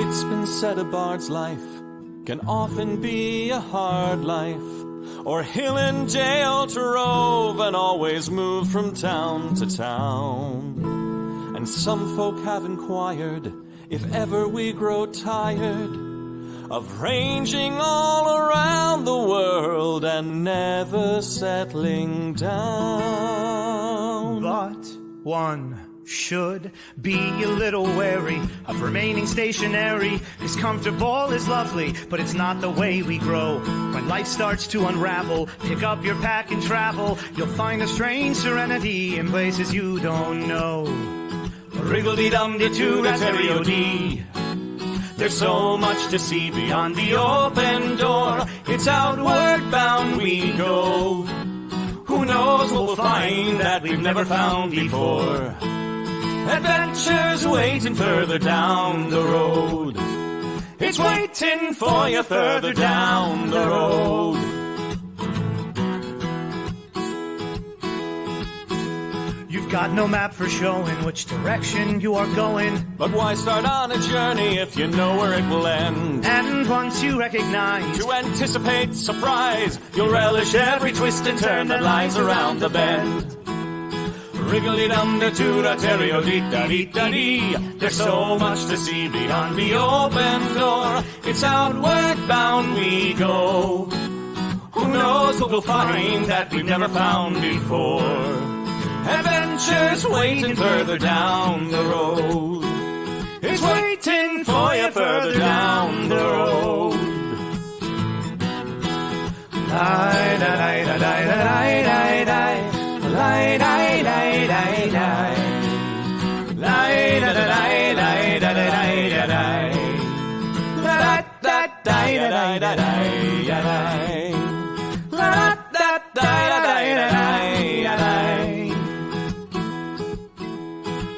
It's been said a bard's life can often be a hard life, or hill and jail to rove and always move from town to town. And some folk have inquired if ever we grow tired of ranging all around the world and never settling down. But one should be a little wary of remaining stationary, 'cause comfortable is lovely, but it's not the way we grow. When life starts to unravel, pick up your pack and travel. You'll find a strange serenity in places you don't know. Wriggle-dee-dum-dee-doo-da-terry-o-dee. There's so much to see beyond the open door. It's outward bound we go. Who knows what we'll find that we've never found before. Adventures waiting further down the road. It's waiting for you further down the road. You've got no map for showing which direction you are going. But why start on a journey if you know where it will end? And once you recognize, To anticipate surprise, you'll relish every twist and turn that lies around the bend. Wriggle-dee-dum-dee-doo-da-terry-o-dee-da-dee-da-dee. There's so much to see beyond the open door. It's outward bound we go. Who knows what we'll find that we've never found before. Adventures waiting further down the road. It's waiting for you further down the road.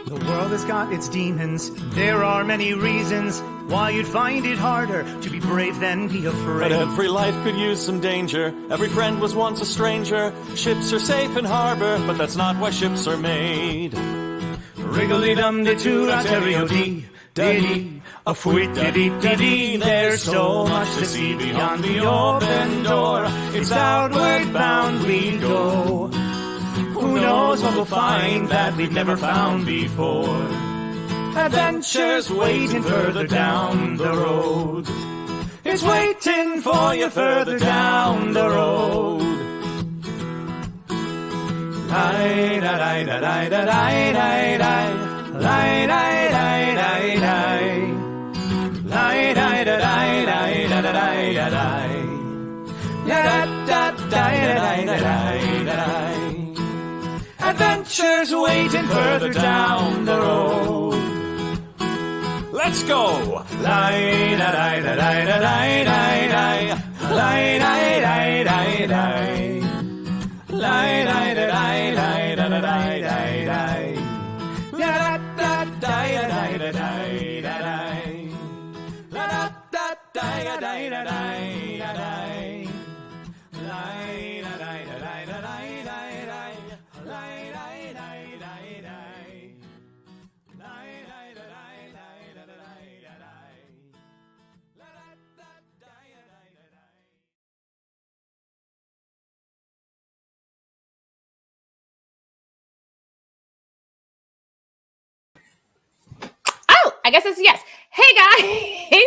the world has got its demons. There are many reasons why you'd find it harder to be brave than be But afraid. every life could use some danger. Every friend was once a stranger. Ships are safe in harbor, but that's not why ships are made. Wriggle-dee-dum-dee-doo-da-terry-o-dee, dee-dee, a fwit-dee-dee-dee-dee. There's so much to see beyond the open door. It's outward bound we go. Who knows what we'll find that we've never found before. Adventures waiting further down the road. It's waiting for you further down the road. Adventures waiting further down the road. Let's go! Oh, I guess it's yes. Hey guys,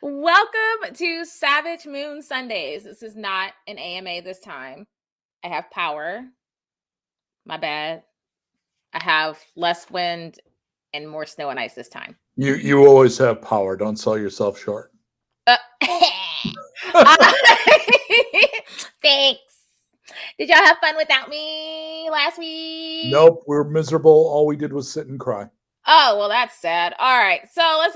welcome to Savage Moon Sundays. This is not an AMA this time. I have power. My bad. I have less wind and more snow and ice this time. You always have power. Don't sell yourself short. Thanks. Did y'all have fun without me last week? Nope, we're miserable. All we did was sit and cry. Oh, well, that's sad. All right. So let's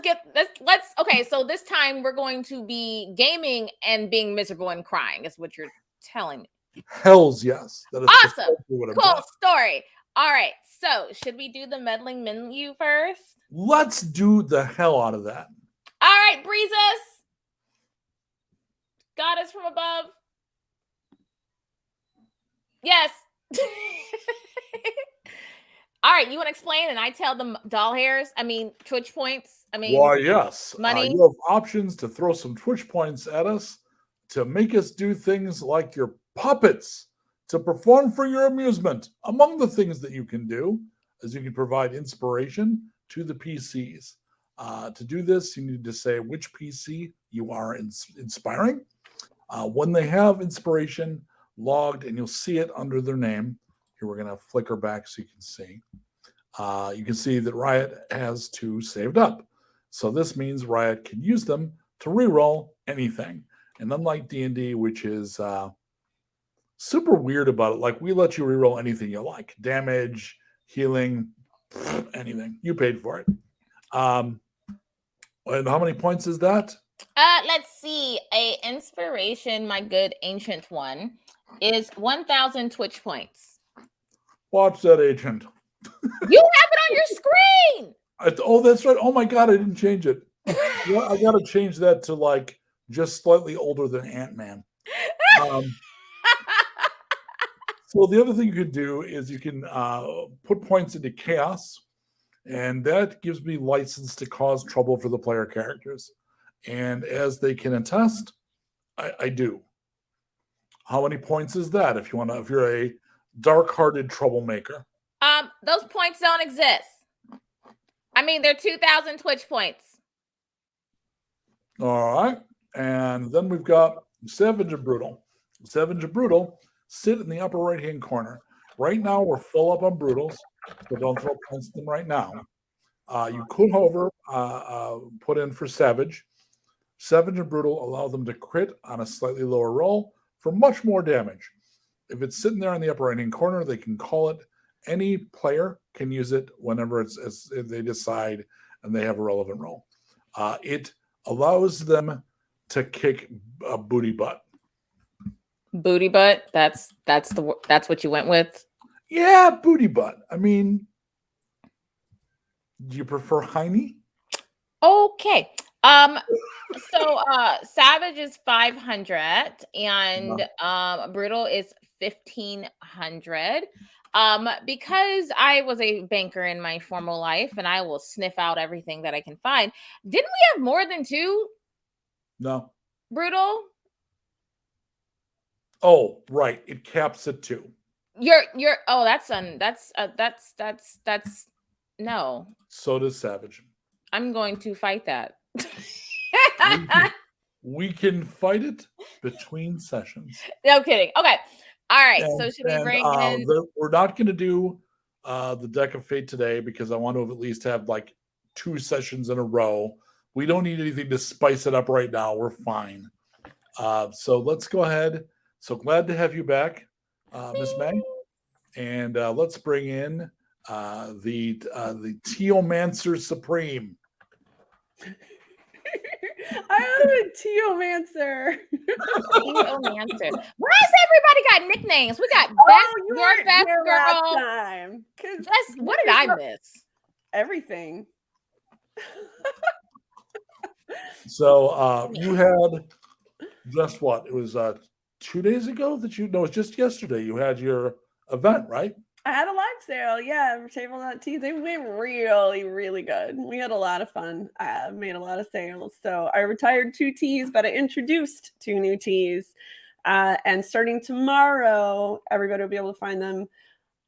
okay. So this time we're going to be gaming and being miserable and crying, is what you're telling me. Hells yes. That is Awesome. precisely what I'm Cool doing. story. All right. So should we do the meddling menu first? Let's do the hell out of that. All right, Breezes. Goddess from above. Yes. All right, you want to explain, and I tell them doll hairs. I mean, Twitch points. I mean, Why, yes. money. You have options to throw some Twitch points at us to make us do things like your puppets to perform for your amusement. Among the things that you can do is you can provide inspiration to the PCs. To do this, you need to say which PC you are inspiring. When they have inspiration logged, and you'll see it under their name. Here, we're going to flicker back so you can see. You can see that Riot has 2 saved up. So this means Riot can use them to reroll anything. And unlike D&D, which is super weird about it, like we let you reroll anything you like. Damage, healing, anything. You paid for it. And how many points is that? Let's see. A inspiration, my good ancient one, is 1,000 Twitch points. Watch that, agent. You have it on your screen. Oh, that's right. Oh my God, I didn't change it. Yeah, I got to change that to like just slightly older than Ant-Man. So the other thing you can do is you can put points into chaos, and that gives me license to cause trouble for the player characters. And as they can attest, I do. How many points is that? If you're a dark-hearted troublemaker. Those points don't exist. I mean, they're 2,000 Twitch points. All right. And then we've got Savage and Brutal. Savage and Brutal sit in the upper right-hand corner. Right now, we're full up on Brutals, so don't throw points at them right now. You could, however, put in for Savage. Savage and Brutal allow them to crit on a slightly lower roll for much more damage. If it's sitting there in the upper right-hand corner, they can call it. Any player can use it whenever they decide and they have a relevant roll. It allows them to kick a booty butt. Booty butt. That's what you went with. Yeah, booty butt. I mean, do you prefer Heine? Okay. So Savage is 500 and Brutal is 1,500. Because I was a banker in my formal life and I will sniff out everything that I can find. Didn't we have more than 2? No. Brutal? Oh, right. It caps at 2. That's no. So does Savage. I'm going to fight that. We can fight it between sessions. No kidding. Okay. All right. So should we bring in? We're not going to do the Deck of Fate today because I want to at least have like 2 sessions in a row. We don't need anything to spice it up right now. We're fine. So let's go ahead. So glad to have you back, Miss May. And let's bring in the Teomancer Supreme. I am a Teomancer. Teomancer. Why has everybody got nicknames? We got best, your best girl. Time. What did I miss? Everything. So you had just what? It was 2 days ago that it was just yesterday. You had your event, right? I had a live sale, yeah, for Table.Tees. They went really, really good. We had a lot of fun. I made a lot of sales. So I retired 2 tees, but I introduced 2 new tees. And starting tomorrow, everybody will be able to find them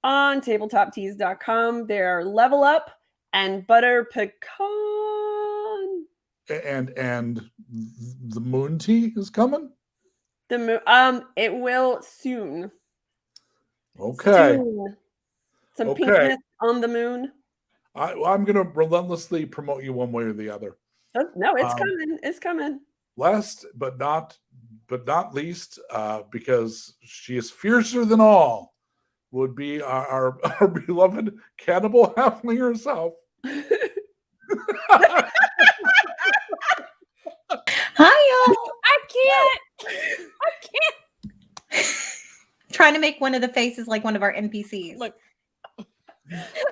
on tabletoptees.com. They're Level Up and Butter Pecan. And the Moon Tea is coming? The moon, it will soon. Okay. Soon. Some pinkness on the moon. I'm going to relentlessly promote you one way or the other. No, it's coming. It's coming. Last but not least, because she is fiercer than all, would be our beloved cannibal halfling herself. Hi, y'all. I can't. Trying to make one of the faces like one of our NPCs. Look.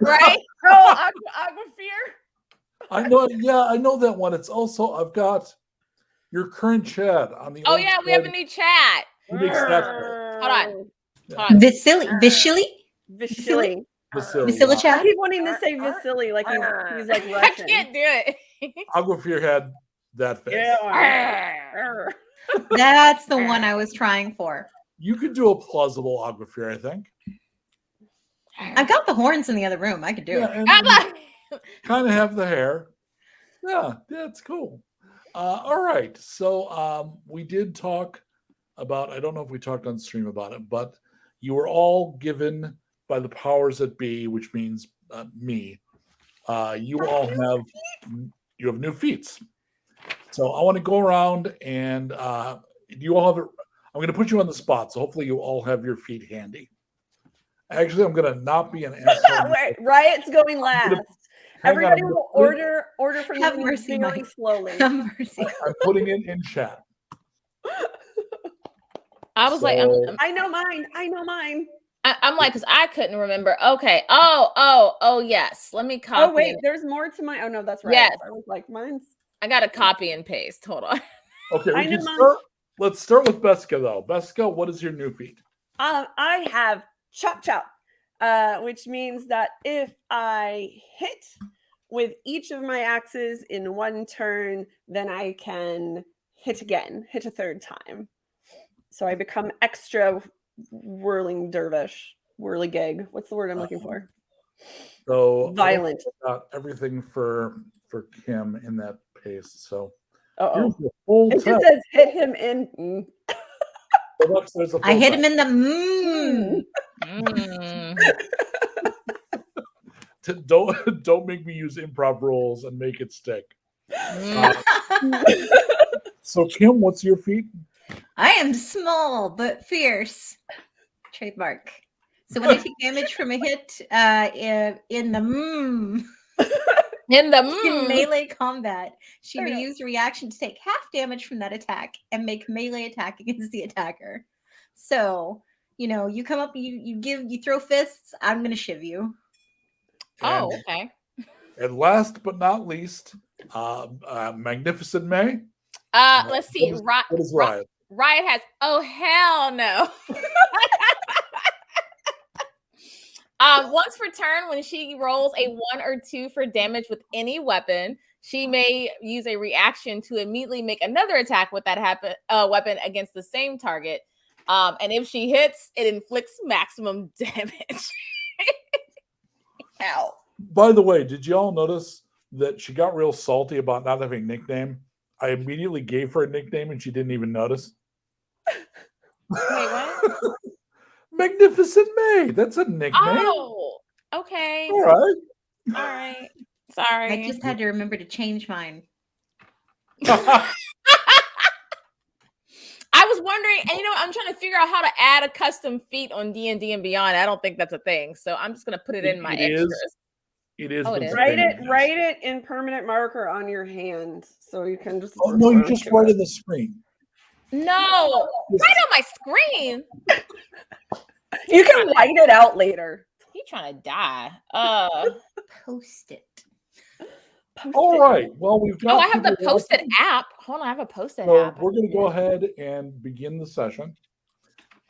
Right? Oh, Aqua Fear. I know. Yeah, I know that one. It's also I've got your current Chad on the. Oh yeah, we have a new chat. Who makes that? Hold on. Vasily. Vishili. Vasily. Vasily I Chat? keep wanting to say Vasily like he's like I Russian. can't do it. Aguafir had that face. Yeah. That's the one I was trying for. You could do a plausible Aguafir, I think. I've got the horns in the other room. I could do it. and I'm like, kind of have the hair. Yeah, that's cool. All right. So we did talk about, I don't know if we talked on stream about it, but you were all given by the powers that be, which means me. You all have new feats. So I want to go around and you all have it. I'm going to put you on the spot. So hopefully you all have your feet handy. Actually, I'm going to not be an asshole. Wait, Riot's going last. Hang Everybody on, will order from Have you mercy, very Mike. slowly. Have mercy. I'm putting it in chat. I was like, So- I know mine. I'm like, because I couldn't remember. Okay. Oh, yes. Let me copy. Oh wait, there's more to mine. Oh no, that's right. Yes. I was like, mine's. I got to copy and paste. Hold on. Okay, I we know can mine. start. Let's start with Beska though. Beska, what is your new feat? I have chop chop, which means that if I hit with each of my axes in one turn, then I can hit a third time. So I become extra whirling dervish, whirligig. What's the word I'm looking for? So Violent. Got everything for Kim in that paste. So Uh here's oh. the full It just text. says hit him in. Look, there's the I full hit him text. in the Don't make me use improv rules and make it stick. So Kim, what's your feat? I am small but fierce. Trademark. So when I take damage from a hit in the In the in melee combat, she Fair may enough. use a reaction to take half damage from that attack and make melee attack against the attacker. So, you come up, you throw fists, I'm gonna shiv you. Oh, And, okay. and last but not least, Magnificent May. Let's see. What is Riot? Riot has, oh, hell no. Once per turn, when she rolls a 1 or 2 for damage with any weapon, she may use a reaction to immediately make another attack with that weapon against the same target. And if she hits, it inflicts maximum damage. Ow. By the way, did y'all notice that she got real salty about not having a nickname? I immediately gave her a nickname and she didn't even notice. Wait, what? Magnificent May. That's a nickname. Oh, okay. All right. All right. Sorry. I just had to remember to change mine. I was wondering, and I'm trying to figure out how to add a custom feat on D&D and Beyond. I don't think that's a thing, so I'm just gonna put it in my It is. extras. It is. Oh, it been is. sustained. Write it in permanent marker on your hand, so you can just. Oh no, you refer just to write it. on the screen. No, right on my screen. You can write it out later. He trying to die. Post it. Post All it. right. Well, we've got. Oh, I have the people Post-it watching. app. Hold on, I have a Post-it So app. we're going to go ahead and begin the session.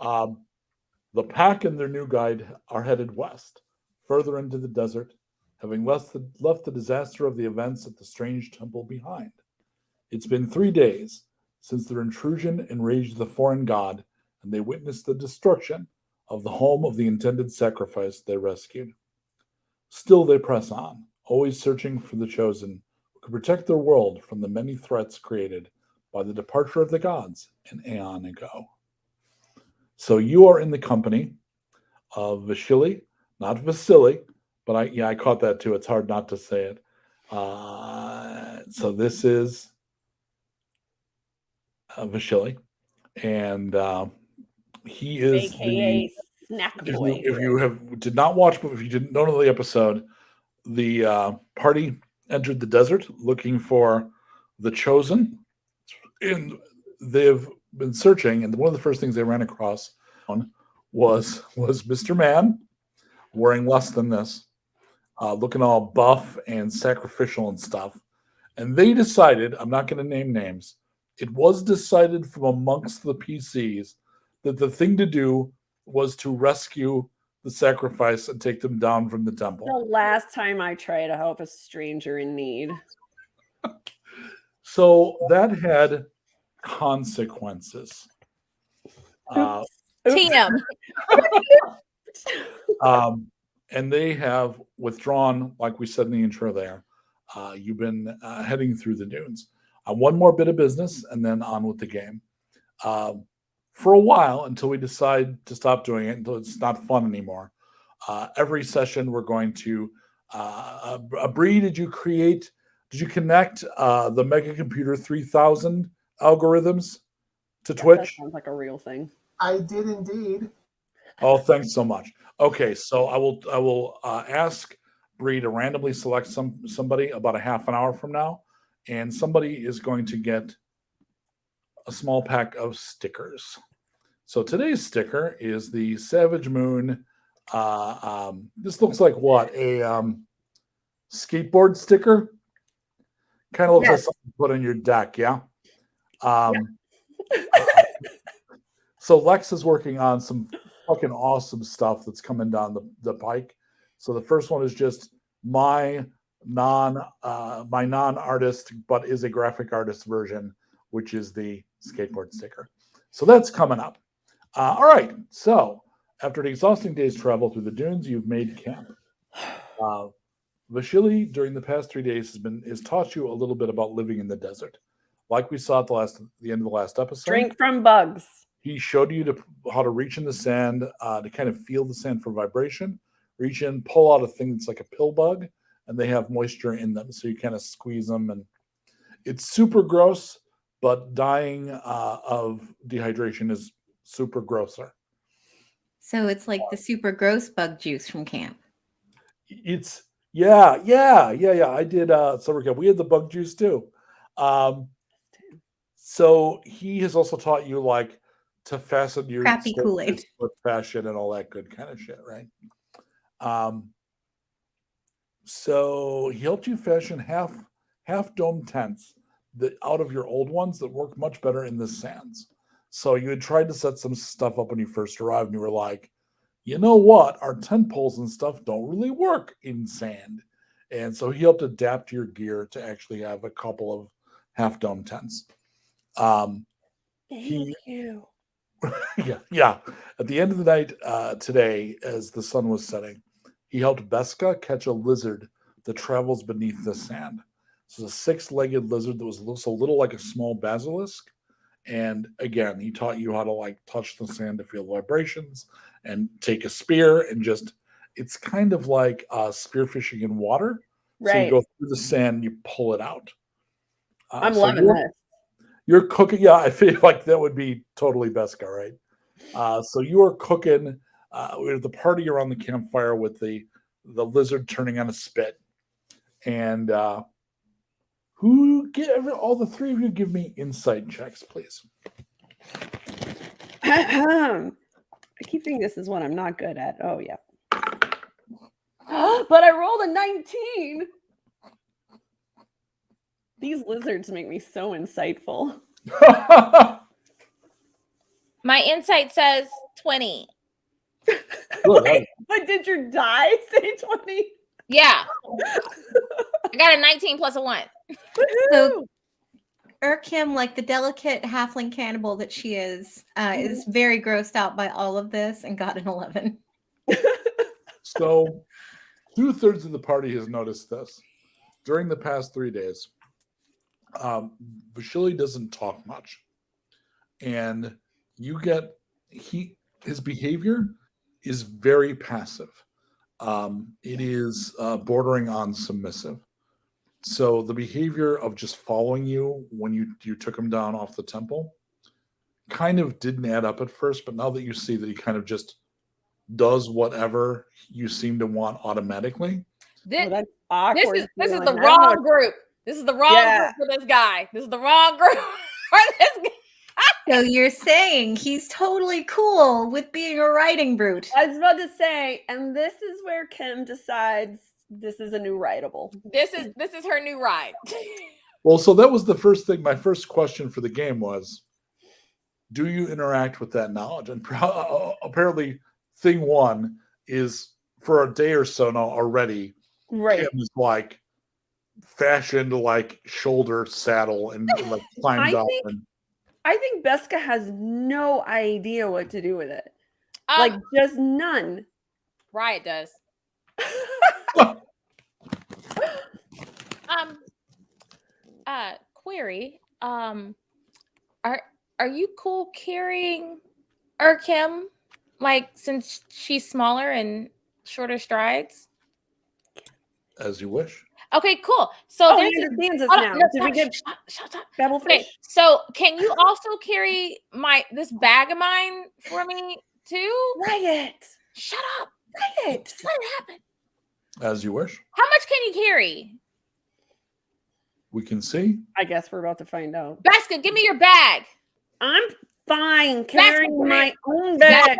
The pack and their new guide are headed west, further into the desert, having left the disaster of the events at the strange temple behind. It's been 3 days since their intrusion enraged the foreign god, and they witnessed the destruction of the home of the intended sacrifice they rescued. Still, they press on, always searching for the chosen who could protect their world from the many threats created by the departure of the gods an aeon ago. So you are in the company of Vasily, not Vasily, but I caught that too. It's hard not to say it. So this is Vasily, and he is AKA Snack Boy. if you did not watch, but if you don't know the episode, the party entered the desert looking for the chosen, and they've been searching. And one of the first things they ran across was Mr. Man, wearing less than this, looking all buff and sacrificial and stuff. And they decided, I'm not going to name names, it was decided from amongst the PCs that the thing to do was to rescue the sacrifice and take them down from the The temple. last time I try to help a stranger in need. So that had consequences. Uh, Oops. TM. and they have withdrawn, like we said in the intro there. You've been heading through the dunes. One more bit of business and then on with the game. For a while, until we decide to stop doing it, until it's not fun anymore. Every session we're going to, Bree, did you connect the Mega Computer 3000 algorithms to That Twitch? sounds like a real thing. I did indeed. Oh, thanks so much. Okay, so I will ask Bree to randomly select somebody about a half an hour from now, and somebody is going to get a small pack of stickers. So today's sticker is the Savage Moon. This looks like what, a skateboard sticker? Kind of looks like something you put on your deck, yeah. So Lex is working on some fucking awesome stuff that's coming down the pike. So the first one is just my non-artist, but is a graphic artist version, which is the skateboard sticker. So that's coming up. All right. So after an exhausting day's travel through the dunes, you've made camp. Vasily, during the past 3 days, has taught you a little bit about living in the desert. Like we saw at the end of the last episode. Drink from bugs. He showed you how to reach in the sand, to kind of feel the sand for vibration. Reach in, pull out a thing that's like a pill bug, and they have moisture in them. So you kind of squeeze them, and it's super gross, but dying of dehydration is super grosser. So it's like the super gross bug juice from camp. It's yeah. I did summer camp. We had the bug juice too. So he has also taught you like to fasten your Crappy Kool-Aid with fashion and all that good kind of shit, right? So he helped you fashion half dome tents out of your old ones that work much better in the sands. So you had tried to set some stuff up when you first arrived, and you were like, you know what? Our tent poles and stuff don't really work in sand. And so he helped adapt your gear to actually have a couple of half dome tents. Thank you. Yeah. At the end of the night today, as the sun was setting, he helped Beska catch a lizard that travels beneath the sand. So it's a 6-legged lizard that looks a little like a small basilisk. And again, he taught you how to like touch the sand to feel vibrations and take a spear and it's kind of like spearfishing in water. Right. So you go through the sand and you pull it out. I'm loving this. You're cooking. Yeah, I feel like that would be totally Beska, right? So you are cooking with the party around the campfire with the lizard turning on a spit. And all the three of you give me insight checks, please. I keep thinking this is what I'm not good at. Oh, yeah. But I rolled a 19. These lizards make me so insightful. My insight says 20. Wait, but did your die say 20? Yeah. I got a 19 plus a 1. So Urkim, like the delicate halfling cannibal that she is very grossed out by all of this and got an 11. So 2/3 of the party has noticed this. During the past 3 days, Vasily doesn't talk much. And you get his behavior is very passive. It is bordering on submissive. So the behavior of just following you when you took him down off the temple kind of didn't add up at first, but now that you see that he kind of just does whatever you seem to want automatically. That's awkward. This is the wrong group. This is the wrong group for this guy. This is the wrong group for this guy. So you're saying he's totally cool with being a writing brute. I was about to say, and this is where Kim decides this is a new writable. This is her new ride. Well, so that was the first thing. My first question for the game was, do you interact with that knowledge? And apparently thing one is for a day or so now already. Right. Kim is like fashioned like shoulder saddle and like climbed I up. think- And I think Beska has no idea what to do with it. Um, Like just none. Riot does. Query. Are you cool carrying Kim? Like, since she's smaller and shorter strides? as you wish. Okay, cool. So Oh, there's he understands us oh, now. no, Did we stop, get shut up. Babblefish? Okay, so can you also carry this bag of mine for me too? Riot. Shut up. Riot. Just let it happen. As you wish. How much can you carry? We can see. I guess we're about to find out. Beska, give me your bag. I'm fine carrying great. my own bag.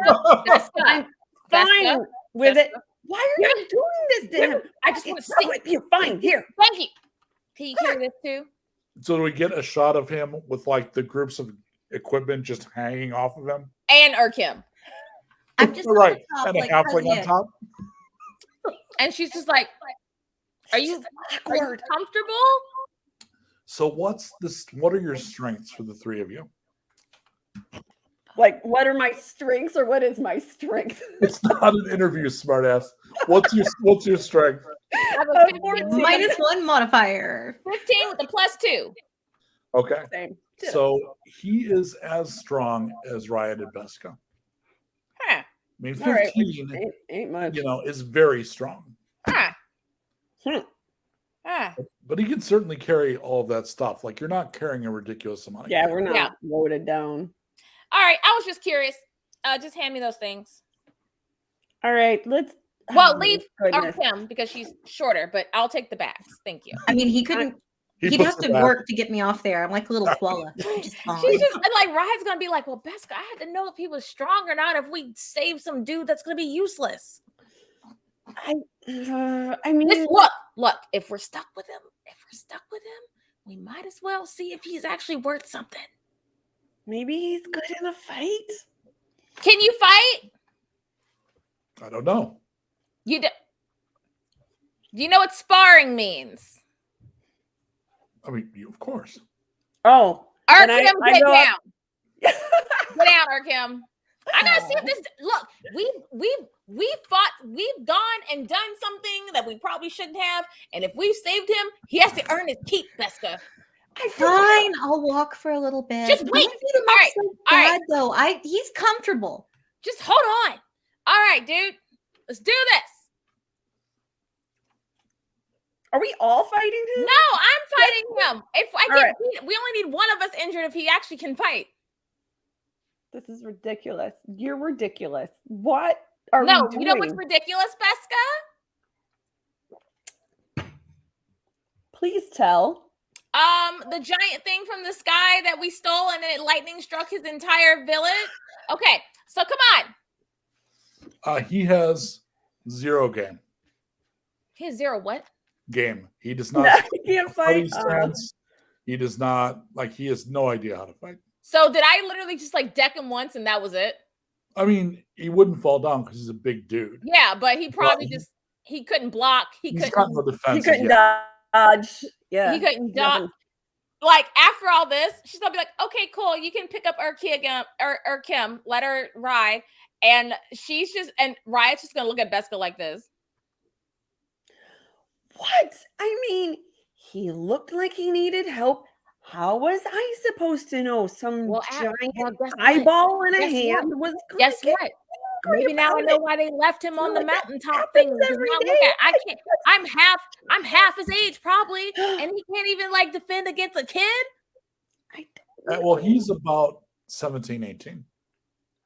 Beska, I'm fine with it. Beska. Why are you doing this to him? I just want to Stop see. it. You're fine. Here. Thank you. Can you carry this too? So do we get a shot of him with like the groups of equipment just hanging off of him? And Kim. I'm just right. on top, And a like halfling on President. top. And she's just like, are you Awkward. comfortable? So what are your strengths for the three of you? Like, what are my strengths or what is my strength? It's not an interview, smartass. What's your strength? I have Oh, a 15, 14. -1 modifier. 15 with a +2. Okay. Same. So he is as strong as Riot and Beska. Huh. I mean, All right. 15, Ain't much. is very strong. Huh. Hmm. Huh. But he can certainly carry all of that stuff. Like you're not carrying a ridiculous amount of Yeah, gear. we're not Yeah. loaded down. All right. I was just curious. Just hand me those things. All right, let's. Well, oh, leave goodness. Kim because she's shorter, but I'll take the bags. Thank you. I mean, he couldn't. He'd puts have it to back. work to get me off there. I'm like a little koala. Just fine. She's just like Riot's gonna be like, well, Beska, I had to know if he was strong or not. If we save some dude that's gonna be useless. I mean, Just look. If we're stuck with him, we might as well see if he's actually worth something. maybe he's good in a fight. Can you fight? I don't know. Do you know what sparring means? I mean, of course. Oh, and Arkham, I get go down. up- Get down, Arkham. I gotta see if this. Look, we've fought, we've gone and done something that we probably shouldn't have, and if we've saved him, he has to earn his keep, Beska. Fine, I'll walk for a little bit. Just wait. Don't beat him All up right, so all right. bad, though. He's comfortable. Just hold on. All right, dude, let's do this. Are we all fighting him? No, I'm fighting him. If I All get right. beat, we only need one of us injured if he actually can fight. This is ridiculous. You're ridiculous. What are No, we doing? you know what's ridiculous, Beska? Please tell. The giant thing from the sky that we stole and then lightning struck his entire village. Okay, so come on. He has 0 game. He has 0 what? Game. He does No, not. he can't fighting fight. stance. He does not he has no idea how to fight. So did I literally just like deck him once and that was it? I mean, he wouldn't fall down because he's a big dude. Yeah, but he probably he- just he couldn't block. He He's got couldn't. no He defense. couldn't dodge. Yeah. He couldn't dodge. nothing. Like after all this, she's gonna be like, "Okay, cool. You can pick up Kim, let her ride." And she's just and Riot's just gonna look at Beska like this. What? I mean, he looked like he needed help. How was I supposed to know some Well, giant well, guess what? eyeball in a Guess what? hand was gonna Guess get what? angry Maybe now I about know it? why they left him on the Like, that mountaintop happens thing. Because every now look day. at I can't. I'm half his age probably, and he can't even like defend against a kid. I don't Well, know. he's about 17, 18.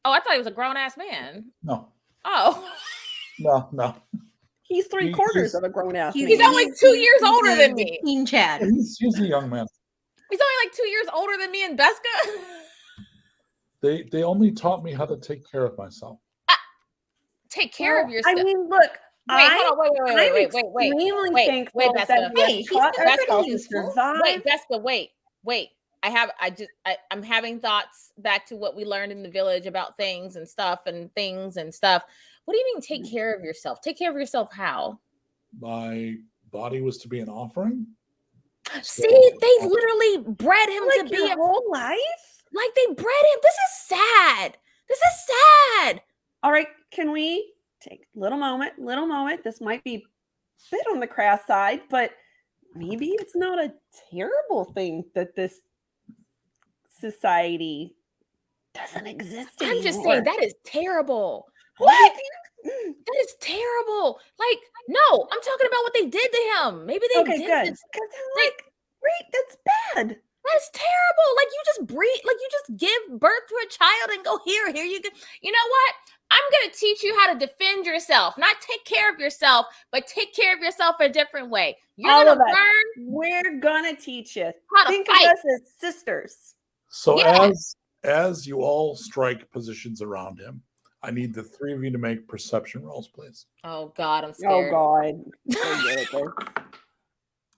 Oh, I thought he was a grown ass man. No, Oh, no. He's three he's- quarters of a grown ass He's man. only 2 years he's older a than me. Teen Chad. He's a young man. He's only like 2 years older than me and Beska. They only taught me how to take care of myself. Take care of Well, yourself. I mean, look, Wait, hold on, wait, I'm wait. extremely wait, thankful wait, that Beska. we Hey, have he's taught been ourselves pretty to useful. survive. Wait, Beska, wait. I'm having thoughts back to what we learned in the village about things and stuff. What do you mean take care of yourself? Take care of yourself how? My body was to be an offering. See, they literally bred him to Like be your a whole life? like they bred him. This is sad. This is sad. All right, can we take a little moment? This might be a bit on the crass side, but maybe it's not a terrible thing that this society doesn't exist anymore. I'm just saying that is terrible. What? That is terrible. Like, no, I'm talking about what they did to him. Maybe they Okay, did good. this. Because I'm like, wait, that's bad. That's terrible. Like you just breed, like you just give birth to a child and go here you go. You know what? I'm gonna teach you how to defend yourself, not take care of yourself, but take care of yourself a different way. You're All gonna of us. learn We're gonna teach you. how to Think fight. of us as sisters. So Yeah. as you all strike positions around him, I need the three of you to make perception rolls, please. Oh God, I'm Oh scared. God. So good at this.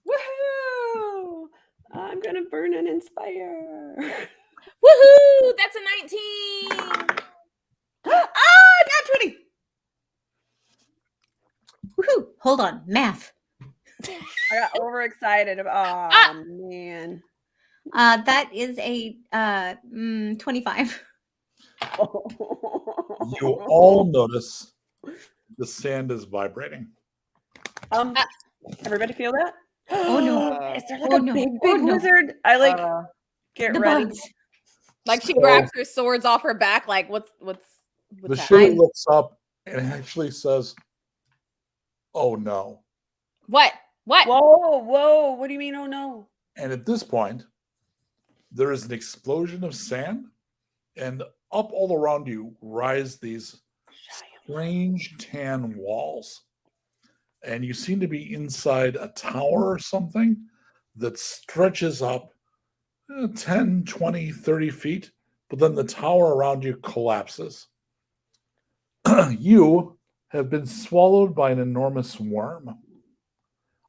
Woohoo! I'm gonna burn and inspire. Woohoo! That's a 19. Not 20. Woohoo! Hold on, math. I got overexcited. Oh man. That is a 25. You all notice the sand is vibrating. Everybody feel that? Oh, no. Is there like Oh, a no. big Oh, no. lizard? I like get The ready. bugs. Like she So- grabs her swords off her back. Like what's The happening? shilly looks up and actually says, "Oh no." What? Whoa! What do you mean? Oh no! And at this point, there is an explosion of sand, and up all around you rise these strange tan walls. And you seem to be inside a tower or something that stretches up 10, 20, 30 feet, but then the tower around you collapses. You have been swallowed by an enormous worm.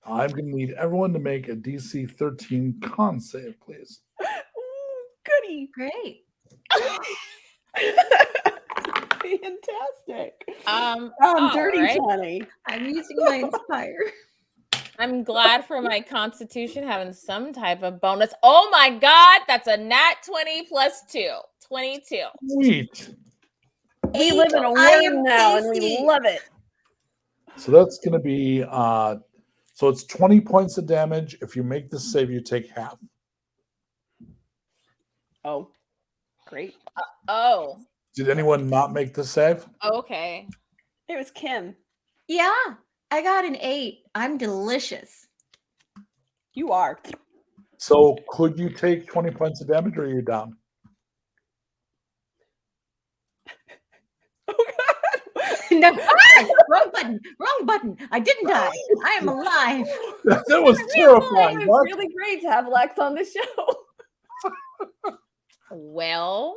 I'm going to need everyone to make a DC 13 con save, please. Ooh, goody! Great. Fantastic. all Dirty right. 20. I'm using my inspire. I'm glad for my constitution having some type of bonus. Oh my God, that's a nat 20 plus 2. 22. Sweet. We live in a world now, and we love it. So that's going to be, so it's 20 points of damage. If you make the save, you take half. Oh, great! Oh, Did anyone not make the save? okay. It was Kim. Yeah, I got an 8. I'm delicious. You are. So could you take 20 points of damage or are you down? Oh God! No, wrong button. Wrong button. I didn't die. I am alive. That was It terrifying. was What? really great to have Lex on the show. Well,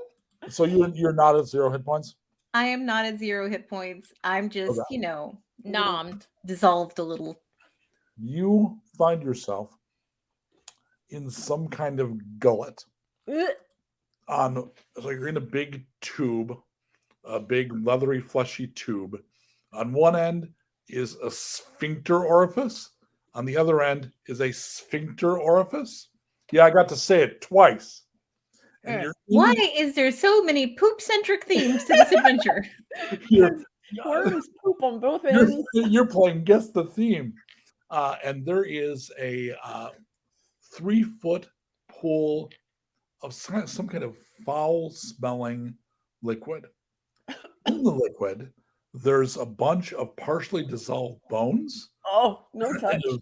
So you're not at 0 hit points? I am not at 0 hit points. I'm just, Okay. nommed. dissolved a little. You find yourself in some kind of gullet. So you're in a big tube, a big leathery, fleshy tube. On one end is a sphincter orifice. On the other end is a sphincter orifice. Yeah, I got to say it twice. And you're in- Why is there so many poop-centric themes to this adventure? you're, Worms poop on both you're, ends. you're playing Guess the Theme. And there is a 3-foot pool of some kind of foul-smelling liquid. In the liquid, there's a bunch of partially dissolved bones, Oh, no touch. and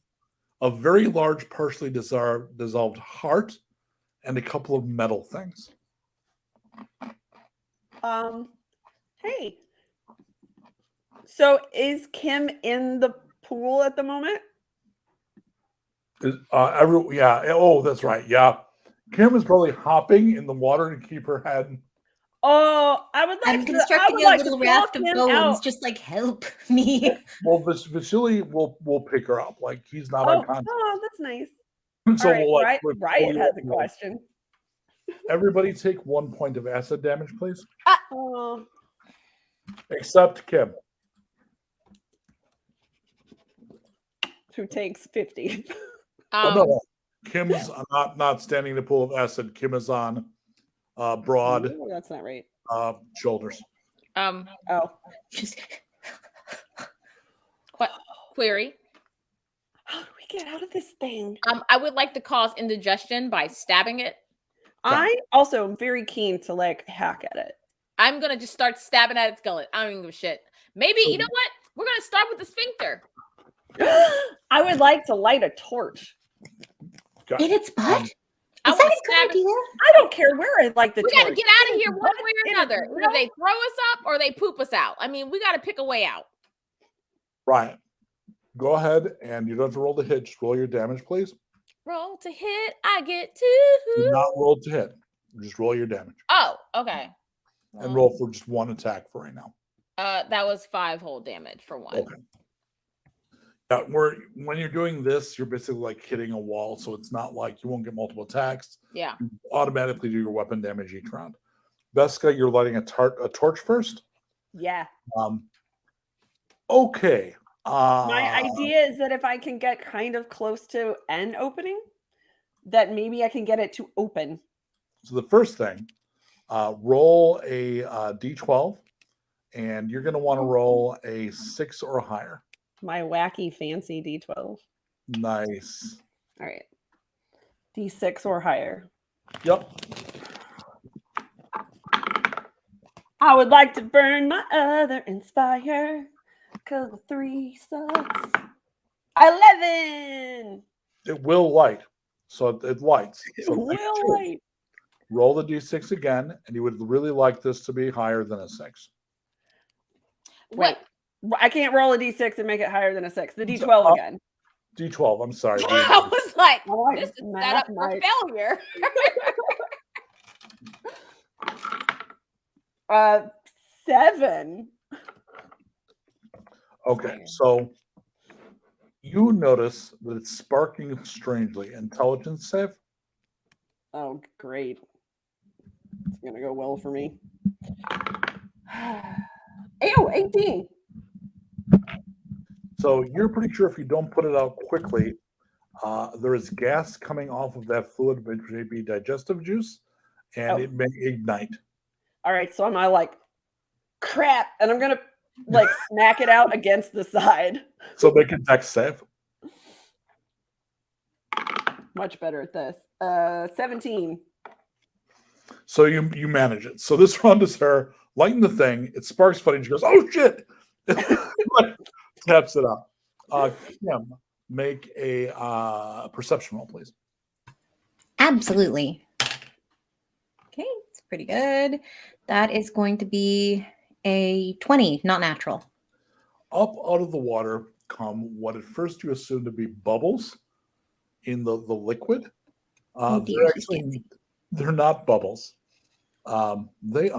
a very large partially dissolved heart, and a couple of metal things. Hey. So is Kim in the pool at the moment? Yeah. Oh, that's right. Yeah. Kim is probably hopping in the water to keep her head. Oh, I would like I'm to. constructing a little raft of bones, Out. just like help me. Well, Vasily will pick her up. Like he's not Oh, unconscious. that's nice. So All right, we'll, like, we'll Riot pull you has up a and we'll- question. Everybody take 1 point of acid damage, please. Oh, Except Kim. who takes 50. Oh, no. Kim's not standing in a pool of acid. Kim is on broad No, that's not right. shoulders. Oh, Just Query. how do we get out of this thing? I would like to cause indigestion by stabbing it. I also am very keen to like hack at it. I'm gonna just start stabbing at its gullet. I don't even give a shit. Maybe you know what? We're gonna start with the sphincter. I would like to light a torch. in its butt? I Is that wanna a good stab it. idea? I don't care where I light the We torch. gotta get out of here one way or another. Either they throw us up or they poop us out. I mean, we gotta pick a way out. Ryan, go ahead and you don't have to roll the hit. Just roll your damage, please. Roll to hit, I get Do 2. not roll to hit. Just roll your damage Oh, okay. and roll for just one attack for right now. That was 5 whole damage for one. Okay. Yeah, when you're doing this, you're basically like hitting a wall, so it's not like you won't get multiple attacks. Yeah. You automatically do your weapon damage each round. Veska, you're lighting a torch first. Yeah. Okay. My idea is that if I can get kind of close to an opening, that maybe I can get it to open. So the first thing, roll a d12, and you're going to want to roll a 6 or higher. My wacky fancy D12. Nice. All right. D6 or higher. Yep. I would like to burn my other Inspire because the 3 sucks. 11. It will light. So it lights. So Will make sure. light. Roll the d6 again, and you would really like this to be higher than a 6. Wait. I can't roll a D6 and make it higher than a 6. The D12 again. D12, I'm sorry. I was like, Oh, this is set math up for night. failure. 7. Okay, so you notice that it's sparking strangely. Intelligence save? Oh, great. It's going to go well for me. Ew, 18. So you're pretty sure if you don't put it out quickly, there is gas coming off of that fluid, which may be digestive juice, and it may ignite. All right, so I'm like, crap, and I'm gonna like smack it out against the side. So make a dex save. Much better at this. 17. So you manage it. So this round is her lighting the thing. It sparks funny. And she goes, "Oh shit!" Taps it up. Kim, make a perception roll, please. Absolutely. Okay, it's pretty good. That is going to be a 20, not natural. Up out of the water come what at first you assume to be bubbles in the liquid. Oh dear, They're not bubbles. They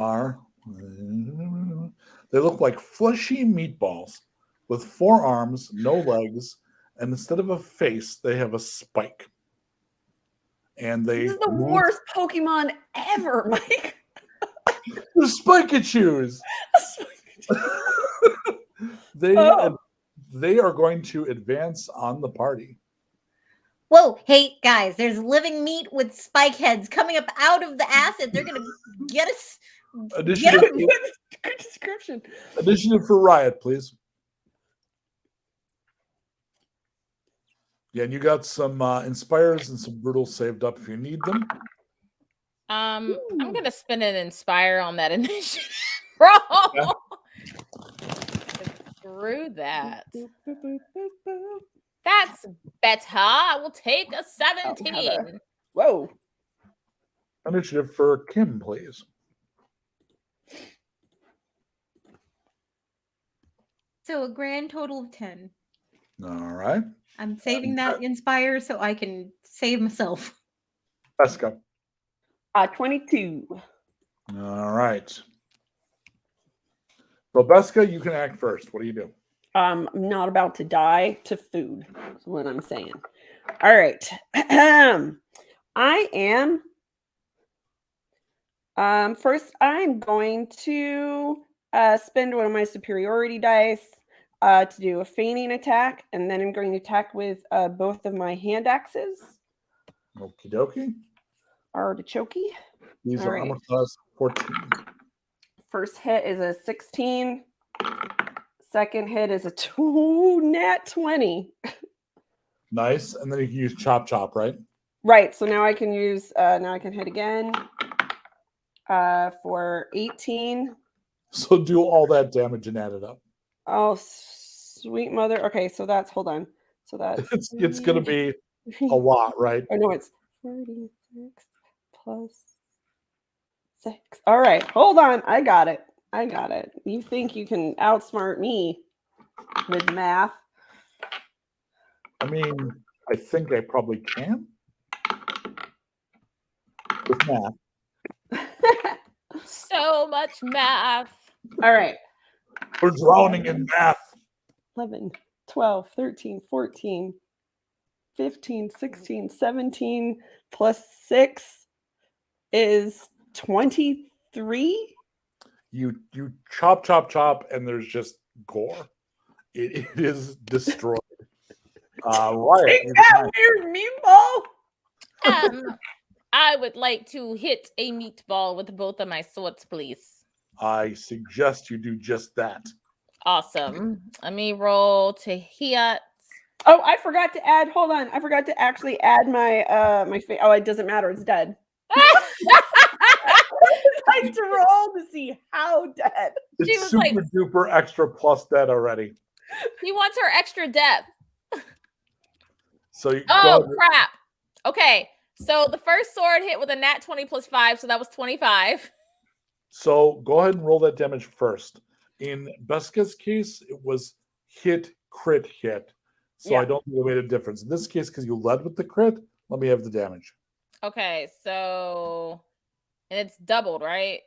look like fleshy meatballs with 4 arms, no legs, and instead of a face, they have a spike. And This is the worst Pokemon ever, Mike. They're Spikachus. They are going to advance on the party. Whoa, hey guys, there's living meat with spike heads coming up out of the acid. They're gonna get us. Initiative, Good description. initiative for Riot, please. Yeah, and you got some inspires and some brutals saved up if you need them. I'm gonna spin an inspire on that initiative roll. Yeah. Screw that. That's better. I will take a 17. Whoa. Initiative for Kim, please. So a grand total of 10. All right. I'm saving that inspire so I can save myself. Let's go. 22. All right. So, Beska, you can act first. What do you do? I'm not about to die to food. That's what I'm saying. All right. I am. First, I'm going to spend one of my superiority dice to do a feigning attack, and then I'm going to attack with both of my hand axes. Okie dokie. Artichoke. These All are right. armor class 14. First hit is a 16. Second hit is a nat 20. Nice. And then you can use chop chop, right? Right. So now I can use. Now I can hit again. For 18. So do all that damage and add it up. Oh, sweet mother. Okay, so that's hold on. So that's It's going to be a lot, right? Oh no, it's 46 plus 6. All right, hold on. I got it. You think you can outsmart me with math? I mean, I think I probably can. With math. So much math. All right. We're drowning in math. 11, 12, 13, 14, 15, 16, 17 plus 6 is 23. You chop, chop, chop, and there's just gore. It is destroyed. Right. Take that weird meatball. I would like to hit a meatball with both of my swords, please. I suggest you do just that. Awesome. Let me roll to hit. Oh, I forgot to add. Hold on. I forgot to actually add my Oh, it doesn't matter. It's dead. I had to roll to see how dead. She It's was super like- duper extra plus dead already. He wants her extra death. So you Oh, go- crap. Okay. So the first sword hit with a nat 20 plus 5, so that was 25. So go ahead and roll that damage first. In Beska's case, it was hit, crit, hit. So Yeah. I don't think it made a difference. In this case, because you led with the crit, let me have the damage. Okay, so and it's doubled, right?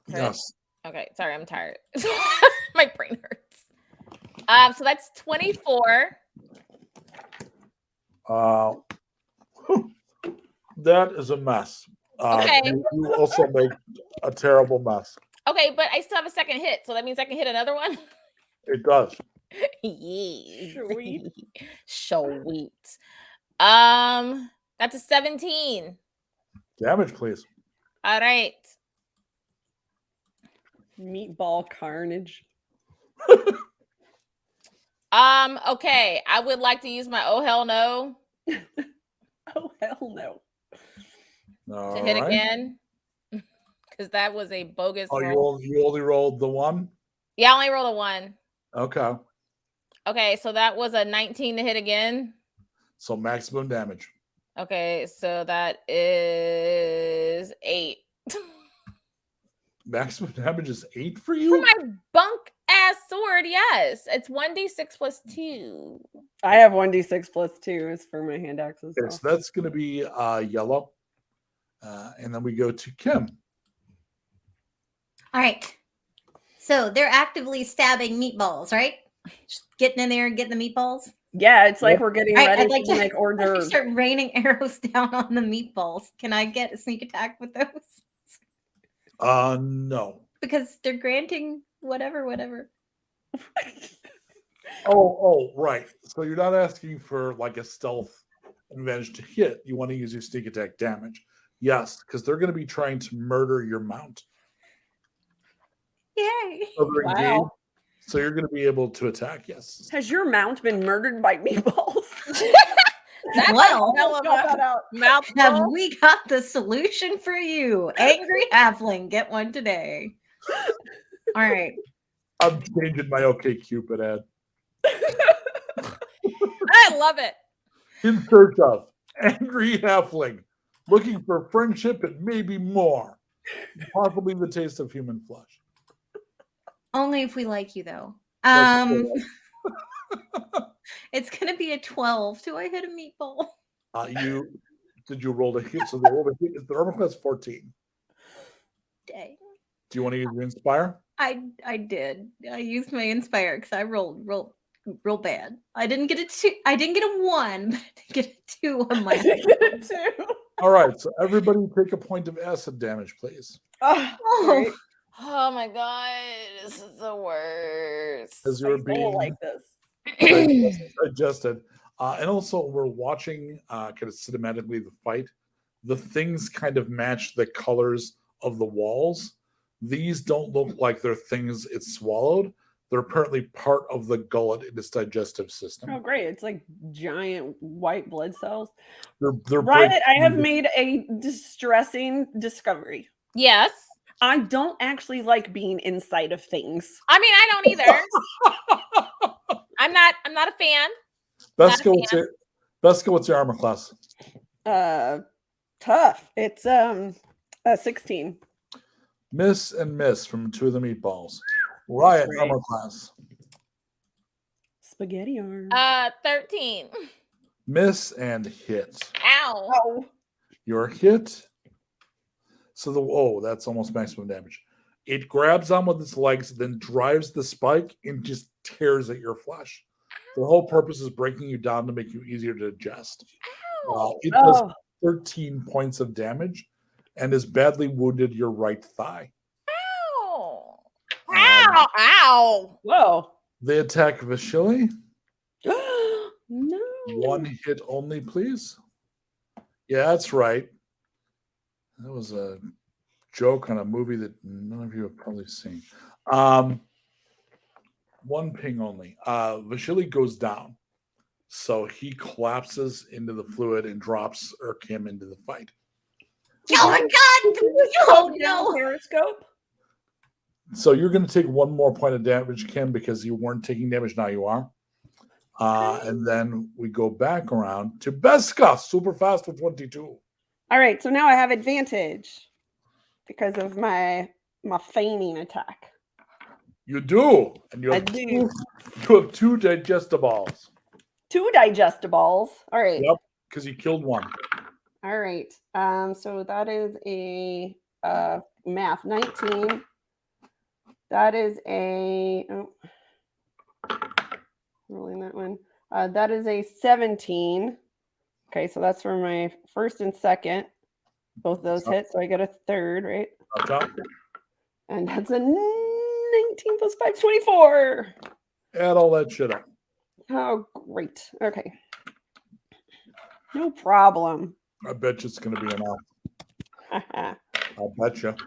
Crit. Yes. Okay, sorry, I'm tired. My brain hurts. So that's 24. That is a mess. Okay. You also make a terrible mess. Okay, but I still have a second hit, so that means I can hit another one. It does. Yes. Sweet. Sweet. That's a 17. Damage, please. All right. Meatball carnage. Okay. I would like to use my oh hell no Oh hell no. All to hit right. again. Because that was a bogus Oh, roll. you only rolled the one? Yeah, I only rolled a 1. Okay. Okay, so that was a 19 to hit again. So maximum damage. Okay, so that is 8. Maximum damage is 8 for For you? my bunk ass sword, yes. It's 1d6 plus 2. I have 1d6 plus 2 is for my hand axes. Okay, so that's going to be yellow. And then we go to Kim. All right. So they're actively stabbing meatballs, right? Just getting in there and getting the meatballs. Yeah, it's like Yep. we're getting All right, ready I'd like to to make hors I'd like to d'oeuvres. start raining arrows down on the meatballs. Can I get a sneak attack with those? No. Because they're granting whatever. Oh, right. So you're not asking for like a stealth advantage to hit. You want to use your sneak attack damage. Yes, because they're going to be trying to murder your mount. Yay. So they're Wow. engaged, so you're going to be able to attack. Yes. Has your mount been murdered by meatballs? That's Well, a hell of Got a that out. Have mouthful. we got the solution for you? Angry halfling, get one today. All right. I'm changing my OK Cupid ad. I love it. In search of angry halfling, looking for friendship and maybe more, possibly the taste of human flesh. Only if we like you though. That's It's gonna be a 12. Do I hit a meatball? Did you roll a hit? So the roll a hit is the armor class 14. Dang. Do you want to use your inspire? I did. I used my inspire because I rolled real bad. I didn't get a 2. I didn't get a 1, but I did get a 2 on my Too. All right. So everybody take a point of acid damage, please. Oh, Oh, great. Oh my god, this is the worst. As you're Don't being like this. digested. And also, we're watching kind of cinematically the fight. The things kind of match the colors of the walls. These don't look like they're things it swallowed. They're apparently part of the gullet in its digestive system. Oh, great. It's like giant white blood cells. They're Riot, I have breaking- made a distressing discovery. Yes. I don't actually like being inside of things. I mean, I don't either. I'm not a fan. Bethska, Not a what's your armor class? Tough. It's a 16. Miss and miss from two of the meatballs. Riot great. armor class. Spaghetti arm. 13. Miss and hit. Ow. Oh. Your hit. So that's almost maximum damage. It grabs on with its legs, then drives the spike and just tears at your flesh. The whole purpose is breaking you down to make you easier to digest. It does Oh. 13 points of damage and has badly wounded your right thigh. Ow. Ow. Ow. Whoa. They attack Vasily. No. One hit only, please. Yeah, that's right. That was a joke on a movie that none of you have probably seen. One ping only. Vasily goes down. So he collapses into the fluid and drops Urkim into the fight. Oh my god! Oh no! Periscope. So you're going to take one more point of damage, Kim, because you weren't taking damage. Now you are. And then we go back around to Beska, super fast with 22. All right, so now I have advantage because of my feigning attack. You do. And you I have, do. you have two digestibles. 2 digestibles. All right. Yep, because you killed one. All right. So that is a math 19. That is a rolling that one. That is a 17. Okay, so that's for my first and second. Both those hit, so I get a third, right? Up top. And that's a 19 plus 5, 24. Add all that shit up. Oh, great. Okay. No problem. I bet you it's going to be enough. I'll bet you. 5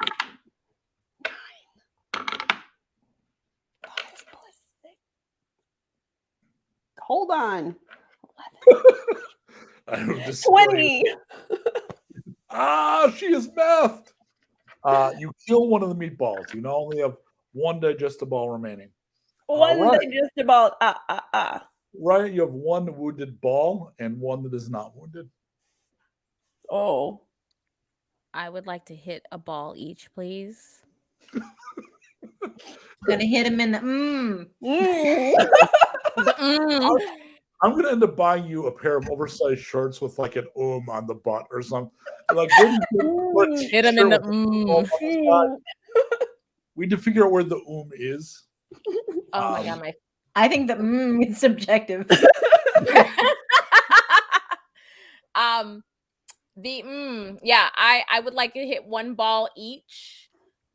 plus 6. Hold on. 20. She is methed. You kill one of the meatballs. You now only have one digestible remaining. One right. digestible. Right, you have one wounded ball and one that is not wounded. Oh. I would like to hit a ball each, please. Gonna hit him in the I'm gonna end up buying you a pair of oversized shorts with like an on the butt or something. Like Hit him in the We need to figure out where the is. Oh my god, my I think the is subjective. yeah, I would like to hit one ball each.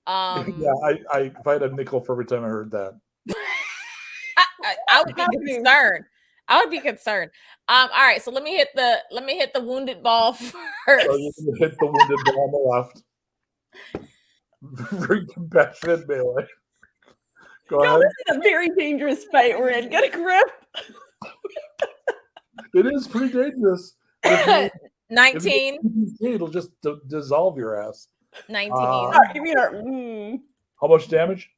Yeah, I if I had a nickel for every time I heard that. I would be concerned. I would be concerned. All right, so let me hit the wounded ball first. So you can hit the wounded ball on the left. Very compassionate melee. Go No, ahead. this is a very dangerous fight we're in. Get a grip. It is pretty dangerous. If you- 19. It'll just dissolve your ass. 19. Give me that. How much damage?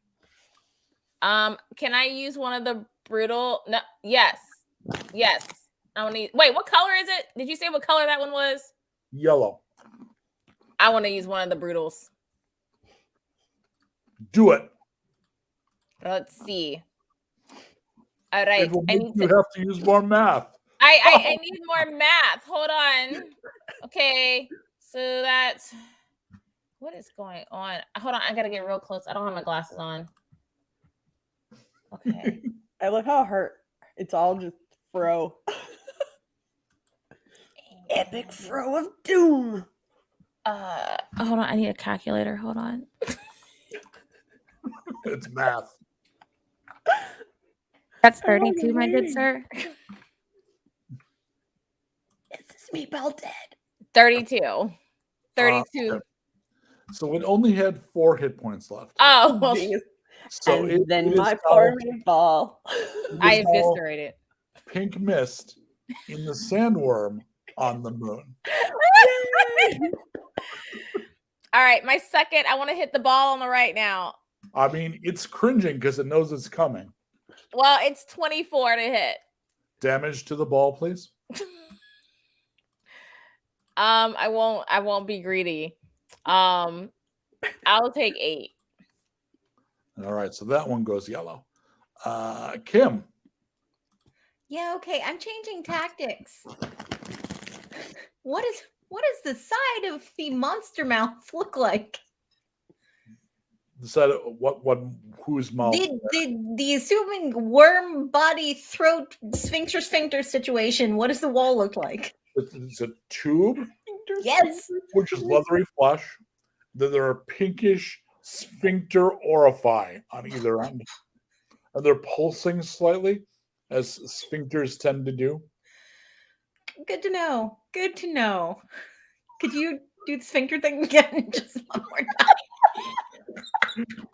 Can I use one of the brutal? No, yes. I want to wait, what color is it? Did you say what color that one was? Yellow. I want to use one of the brutals. Do it. Let's see. All right. It will I make need you to, have to use more math. I need more math. Hold on. Okay. So that's what is going on? Hold on. I gotta get real close. I don't have my glasses on. Okay. I love how hurt. It's all just fro. Epic fro of doom. Hold on. I need a calculator. Hold on. It's math. That's I want 32, my good to sir. Is this meatball dead? 32. 32. Okay. So it only had 4 hit points left. Oh, well, Genius. So and it then is my now- poor meatball. it I is now eviscerated. pink mist in the sandworm on the moon. All right, my second. I want to hit the ball on the right now. I mean, it's cringing because it knows it's coming. Well, it's 24 to hit. Damage to the ball, please. I won't be greedy. I'll take 8. All right, so that one goes yellow. Kim, Yeah, okay. I'm changing tactics. What does the side of the monster mouth look like? decide whose mouth? The assuming worm body throat sphincter situation. What does the wall look like? It's a tube, Yes. which is leathery flesh. Then there are pinkish sphincter orifice on either end, and they're pulsing slightly, as sphincters tend to do. Good to know. Good to know. Could you do the sphincter thing again just one more time?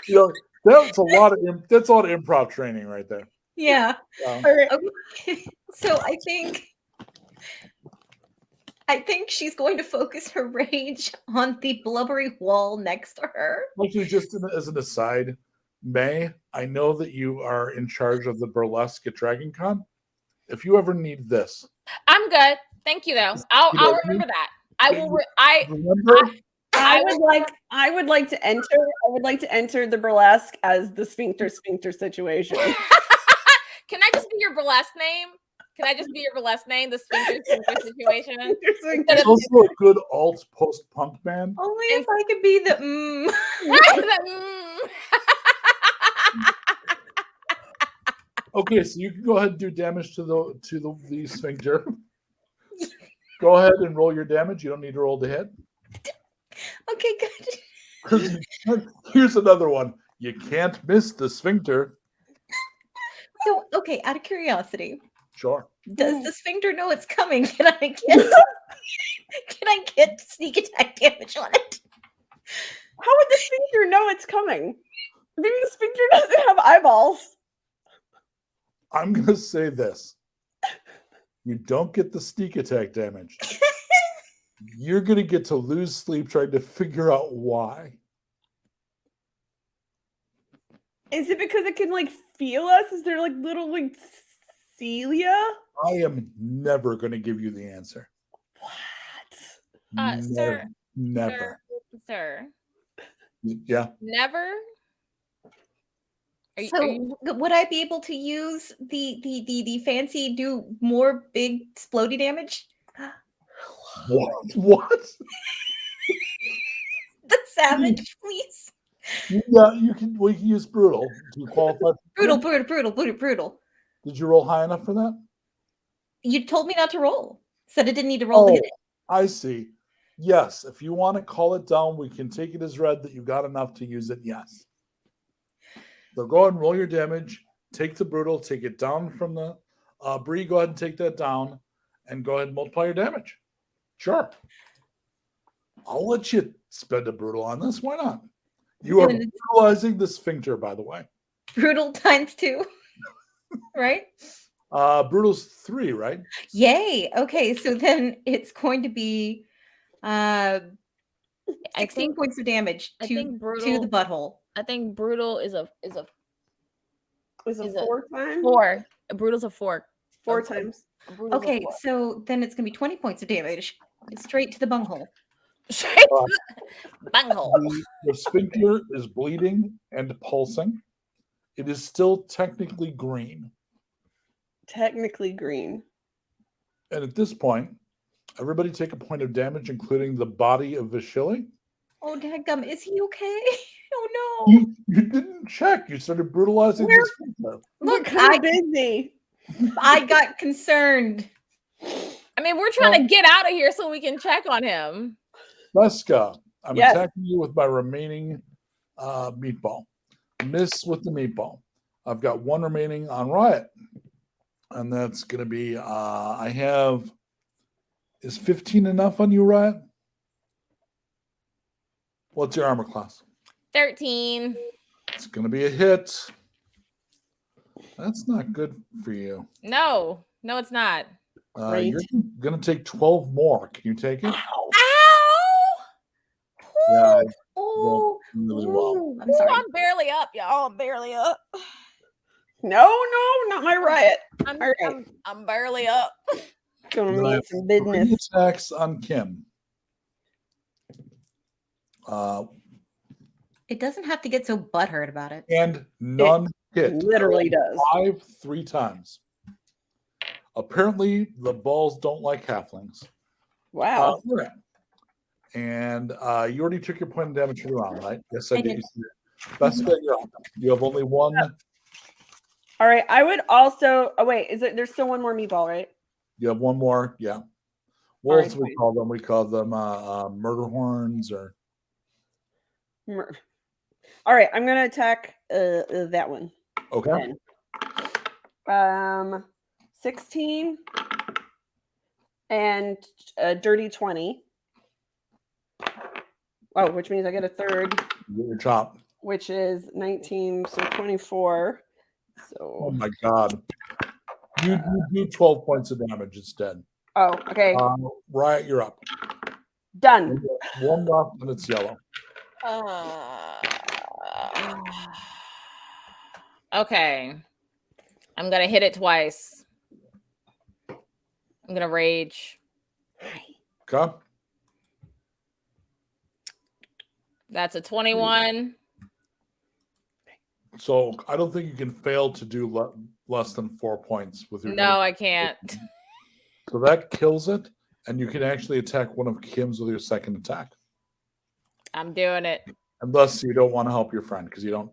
You know, that's a lot of improv training right there. Yeah. Okay. Okay. So I think she's going to focus her rage on the blubbery wall next to her. Actually, just as an aside, May, I know that you are in charge of the burlesque at Dragon Con. If you ever need this, I'm good. Thank you, though. I'll remember that. I will. remember. I would like to enter the burlesque as the sphincter situation. Can I just be your burlesque name? Can I just be your burlesque name? The sphincter situation. Sphincter It's also a good alt post punk band. Only if I could be the Okay, so you can go ahead and do damage to the sphincter. Go ahead and roll your damage. You don't need to roll to hit. Okay, good. Here's another one. You can't miss the sphincter. So, okay, out of curiosity, Sure. does the sphincter know it's coming? Can I get sneak attack damage on it? How would the sphincter know it's coming? Maybe the sphincter doesn't have eyeballs. I'm going to say this. You don't get the sneak attack damage. You're going to get to lose sleep trying to figure out why. Is it because it can like feel us? Is there like little like Celia? I am never going to give you the answer. What? Sir, Never. sir, Yeah. never. Are So, you would I be able to use the fancy do more big explodey damage? What? The savage, please. Yeah, we can use brutal to qualify. Brutal. Did you roll high enough for that? You told me not to roll. Said I didn't need to roll to hit it. I see. Yes, if you want to call it down, we can take it as read that you got enough to use it. Yes. So go ahead and roll your damage. Take the brutal. Take it down from the Bree. Go ahead and take that down, and go ahead and multiply your damage. Sure. I'll let you spend a brutal on this. Why not? You are brutalizing the sphincter, by the way. Brutal times 2. Right? Brutal's 3, right? Yay. Okay, so then it's going to be 16 points of damage I to think the butthole. I think brutal is a Is it Is it 4 times? 4. Brutal's a 4. 4 times. Brutal's a Okay, 4. so then it's going to be 20 points of damage straight to the bunghole. Straight to the bunghole. The sphincter is bleeding and pulsing. It is still technically green. Technically green. And at this point, everybody take a point of damage, including the body of Vashili. Oh, dadgum, is he okay? Oh no. You didn't check. You started brutalizing the sphincter. Look, Kind of busy. I got concerned. I mean, we're trying to get out of here so we can check on him. Leska, I'm Yes. attacking you with my remaining meatball. Miss with the meatball. I've got one remaining on Riot. And that's going to be, I have, is 15 enough on you, Riot? What's your armor class? 13. It's going to be a hit. That's not good for you. No, it's not. Great. You're going to take 12 more. Can you take it? Ow! Yeah, Oh, really well. ooh, I'm sorry. I'm barely up, y'all. I'm barely up. No, not my riot. I'm, All right. I'm barely up. Gonna Then I need have some 3 business. attacks on Kim. It doesn't have to get so butthurt about it. And none hit. literally I rolled does. 5 3 times. Apparently, the balls don't like halflings. Wow. Right. And you already took your point of damage for the round, right? Yes, I I did. did. Bessica, you're up. You have only one. All right. I would also. Oh wait, there's still one more meatball, right? You have one more. Yeah. What All else right, do we fine. call them? We call them murder horns or. All right. I'm gonna attack that one. Okay. Then. 16 and a dirty 20. Oh, which means I get a third, You get your chop. which is 19, so 24. Oh So, my God. You do 12 points of damage. It's dead. oh, okay, Riot, you're up. done. One left and it's yellow. Okay. I'm gonna hit it twice. I'm gonna rage. Okay. That's a 21. So I don't think you can fail to do less than 4 points with your. No, I can't. So that kills it, and you can actually attack one of Kim's with your second attack. I'm doing it. Unless you don't want to help your friend, because you don't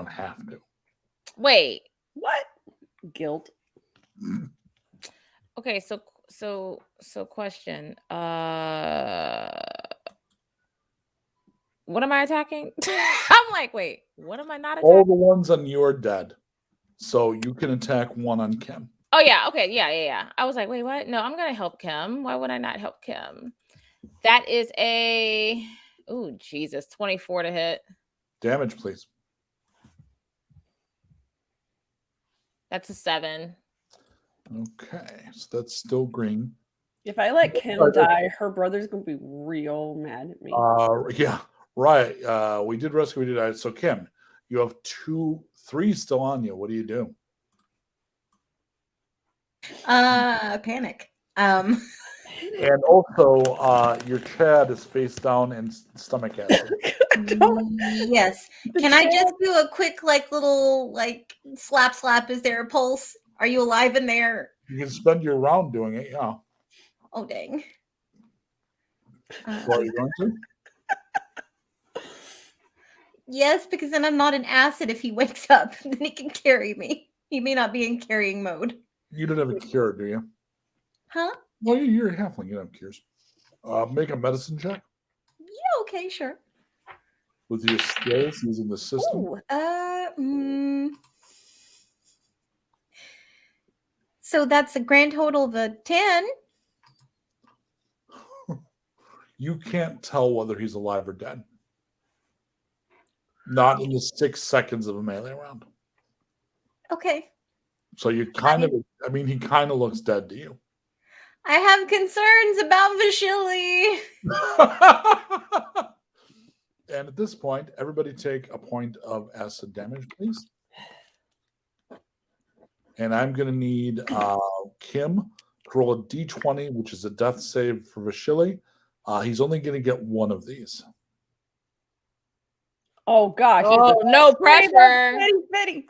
have to. Wait. What? Guilt. Okay, so question. What am I attacking? I'm like, wait, what am I not attacking? All the ones on you are dead. So you can attack one on Kim. Oh yeah, okay, yeah. I was like, wait, what? No, I'm gonna help Kim. Why would I not help Kim? That is a 24 to hit. Damage, please. That's a 7. Okay, so that's still green. If I let Kim die, her brother's gonna be real mad at me. Yeah, right. We did rescue. We did. So Kim, you have 3 still on you. What do you do? Panic. And also, your Chad is face down and stomach acid. Yes. Can I just do a quick, little, slap? Is there a pulse? Are you alive in there? You can spend your round doing it. Yeah. Oh, dang. What are you going to? Yes, because then I'm not an acid if he wakes up. Then he can carry me. He may not be in carrying mode. You don't have a cure, do you? Huh? Well, you're a halfling. You don't have cures. Make a medicine check Yeah, okay, sure. with your skills using the system. Ooh, So that's a grand total of a 10. You can't tell whether he's alive or dead. Not in the 6 seconds of a melee round. Okay. So you kind of, he kind of looks dead to you. I have concerns about Vashili. And at this point, everybody take a point of acid damage, please. And I'm going to need Kim to roll a d20, which is a death save for Vashili. He's only going to get one of these. Oh gosh. Oh, no pressure. Betty.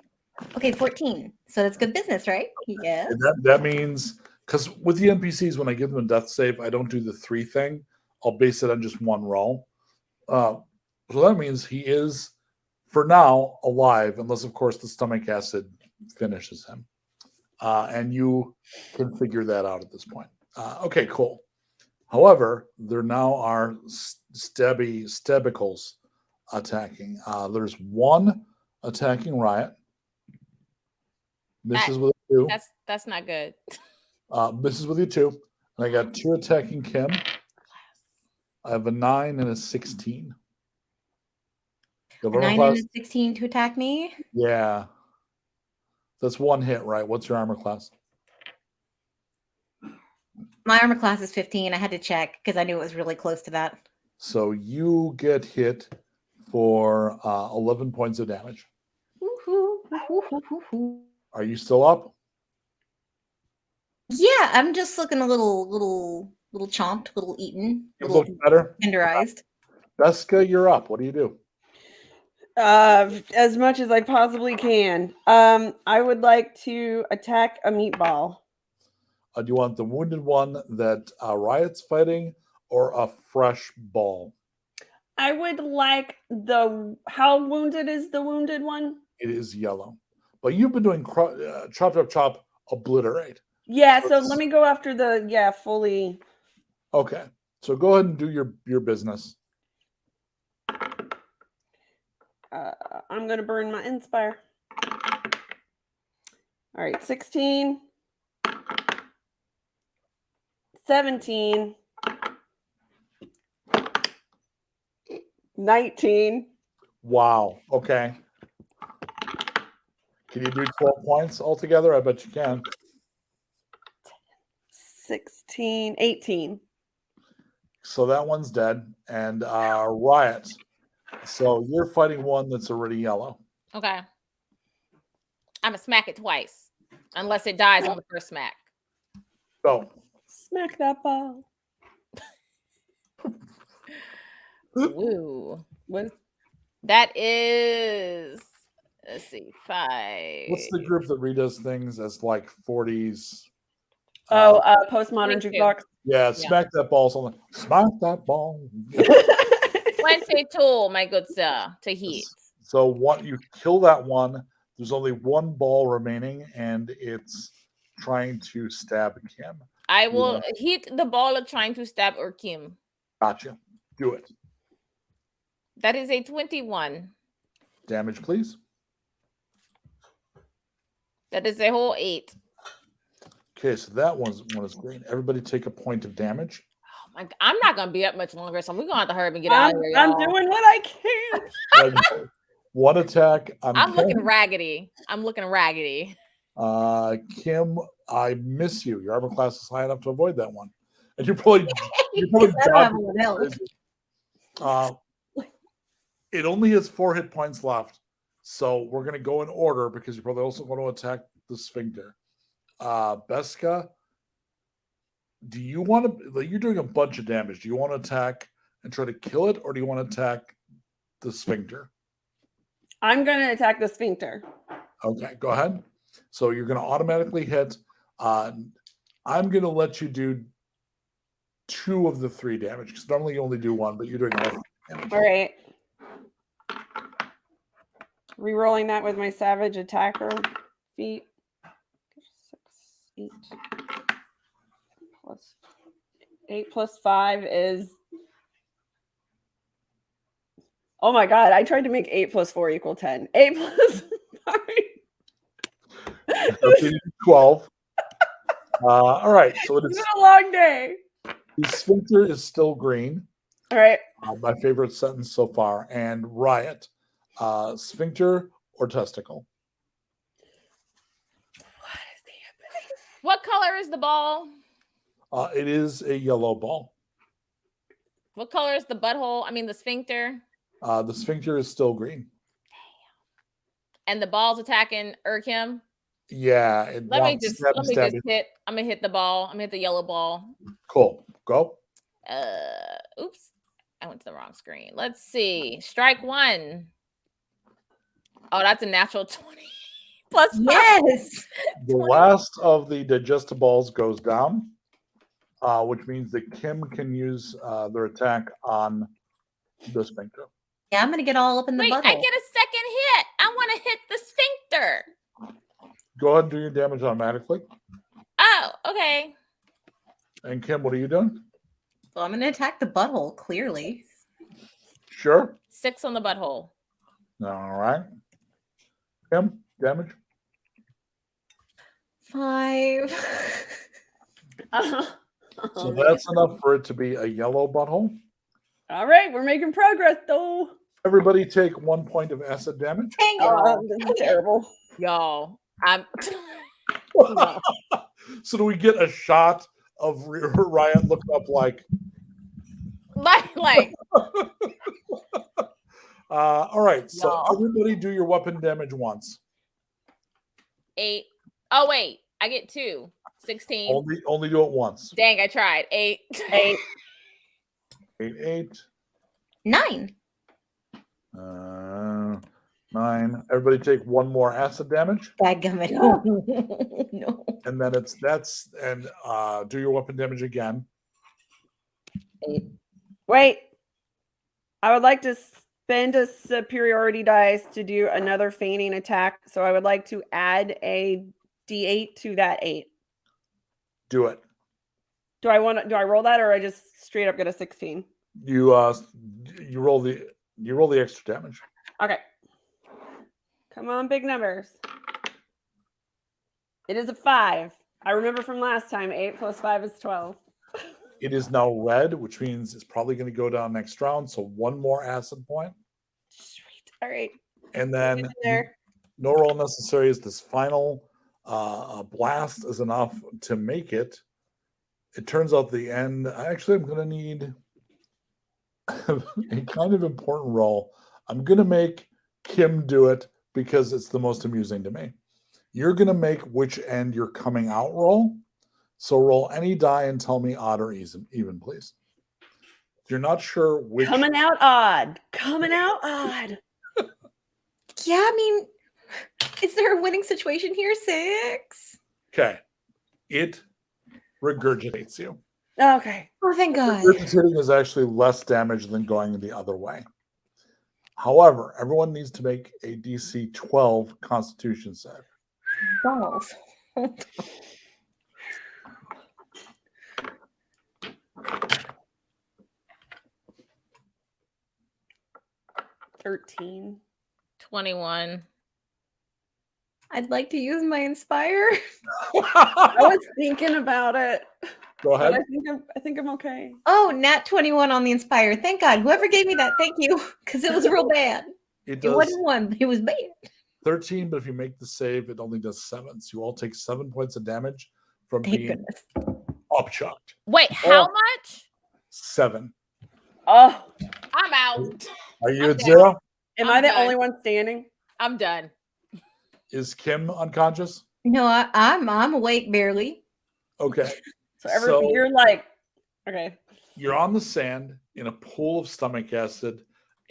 Okay, 14. So that's good business, right? Yeah. And that means, because with the NPCs, when I give them a death save, I don't do the 3 thing. I'll base it on just one roll. So that means he is, for now, alive, unless, of course, the stomach acid finishes him. And you can figure that out at this point. Okay, cool. However, there now are stabicles attacking. There's one attacking Riot. Misses with a 2. That's not good. Misses with a 2. And I got 2 attacking Kim. I have a 9 and a 16. You have A armor 9 class? and a 16 to attack me. Yeah. That's 1 hit, right? What's your armor class? My armor class is 15. I had to check because I knew it was really close to that. So you get hit for 11 points of damage. Are you still up? Yeah, I'm just looking a little chomped, little eaten, You little look better. tenderized. Beska, you're up. What do you do? As much as I possibly can. I would like to attack a meatball. Do you want the wounded one that Riot's fighting or a fresh ball? I would like how wounded is the wounded one? It is yellow. But you've been doing chop, chop, chop, obliterate. Yeah, so let me go after the fully. Okay. So go ahead and do your business. I'm gonna burn my inspire. All right, 16, 17, 19. Wow. Okay. Can you do 12 points altogether? I bet you can. 16, 18. So that one's dead. And Riot. So you're fighting one that's already yellow. Okay. I'm gonna smack it twice, unless it dies on the first smack. Go. Smack that ball. Woo. What? That is, let's see, 5. What's the group that redoes things as like 40s? Postmodern 22. jukebox. Yeah, smack that ball. Something. Smack that ball. 22, my good sir, to hit. So you kill that one. There's only one ball remaining, and it's trying to stab Kim. I will hit the ball of trying to stab Kim. Gotcha. Do it. That is a 21. Damage, please. That is a whole 8. Okay, so that one is green. Everybody take a point of damage. Oh my, I'm not gonna be up much longer, so we're gonna have to hurry up and get out of here. I'm y'all. doing what I can. One attack. I'm looking raggedy. Kim, I miss you. Your armor class is high enough to avoid that one, and you're probably I don't have one else. It only has 4 hit points left, so we're going to go in order because you're probably also going to attack the sphincter. Beska, do you want to? You're doing a bunch of damage. Do you want to attack and try to kill it, or do you want to attack the sphincter? I'm going to attack the sphincter. Okay, go ahead. So you're going to automatically hit. I'm going to let you do 2 of the 3 damage because normally you only do 1, but you're doing all 3 damage. All right. Rerolling that with my savage attacker feat. 6, 8 plus 5 is. Oh my god! I tried to make 8 plus 4 equal 10. 8 plus 5. 12. All right, so It's been a long day. the sphincter is still green. All right. My favorite sentence so far. And Riot, sphincter or testicle? What color is the ball? It is a yellow ball. What color is the butthole? I mean, the sphincter. The sphincter is still green. And the ball's attacking Kim. Yeah. Let me just hit. I'm gonna hit the ball. I'm gonna hit the yellow ball. Cool. Go. Oops. I went to the wrong screen. Let's see. Strike 1. Oh, that's a natural 20 plus 5. Yes. The last of the digestibles goes down, which means that Kim can use their attack on the sphincter. Yeah, I'm gonna get all up in the Wait, butthole. I get a second hit. I want to hit the sphincter. Go ahead and do your damage automatically. Oh, okay. And Kim, what are you doing? So I'm gonna attack the butthole, clearly. Sure. 6 on the butthole. All right. Kim, damage. 5. So that's enough for it to be a yellow butthole. All right, we're making progress though. Everybody take 1 point of acid damage. Dang it. Oh, this is terrible. Yo, I'm So do we get a shot of Riot looked up like? like All right, so Y'all. everybody do your weapon damage once. 8. Oh wait, I get 2. 16. Only do it once. Dang, I tried. 8. 8. 8. 9. 9. Everybody take 1 more acid damage, Dadgummit. No. and then do your weapon damage again. 8. Wait. I would like to spend a superiority dice to do another feigning attack. So I would like to add a D8 to that 8. Do it. Do I roll that, or I just straight up get a 16? You roll the extra damage. Okay. Come on, big numbers. It is a 5. I remember from last time, 8 plus 5 is 12. It is now red, which means it's probably going to go down next round. So 1 more acid point, Sweet. All right. and Get then in there. no roll necessary. Is this final blast is enough to make it? It turns out the end. Actually, I'm going to need a kind of important roll. I'm going to make Kim do it because it's the most amusing to me. You're going to make which end you're coming out roll. So roll any die and tell me odd or even, please. If you're not sure which. Coming out odd. Coming out odd. Yeah, I mean, is there a winning situation here? 6. Okay. It regurgitates you. Okay. Oh, thank God. Regurgitating is actually less damage than going the other way. However, everyone needs to make a DC 12 Constitution save. Balls. 13. 21. I'd like to use my Inspire. I was thinking about it. Go But ahead. I think I'm okay. Oh, nat 21 on the Inspire. Thank God. Whoever gave me that, thank you. Because it was real bad. It It does wasn't 1, but it was bad. 13, but if you make the save, it only does 7. So you all take 7 points of damage from Thank being goodness. upchucked. Wait, how much? 7. Oh, I'm out. Are you I'm at down. 0? am I'm I the done. only one standing? I'm done. Is Kim unconscious? No, I'm awake barely. Okay. So you're like, okay. You're on the sand in a pool of stomach acid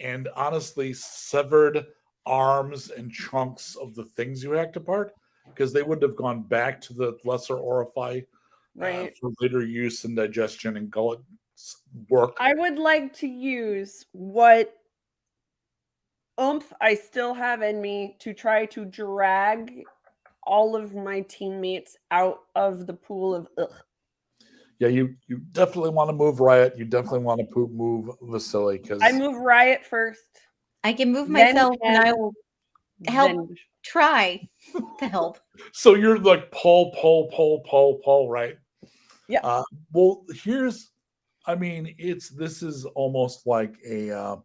and honestly severed arms and chunks of the things you hacked apart because they would have gone back to the lesser orify Right. for later use and digestion and gullet work. I would like to use what oomph I still have in me to try to drag all of my teammates out of the pool of ugh. Yeah, you definitely want to move Riot. You definitely want to move Vasily because I move Riot first. I can move then myself and I Ken, will help then- try to help. so you're like pull, right? Yeah. Well, this is almost like a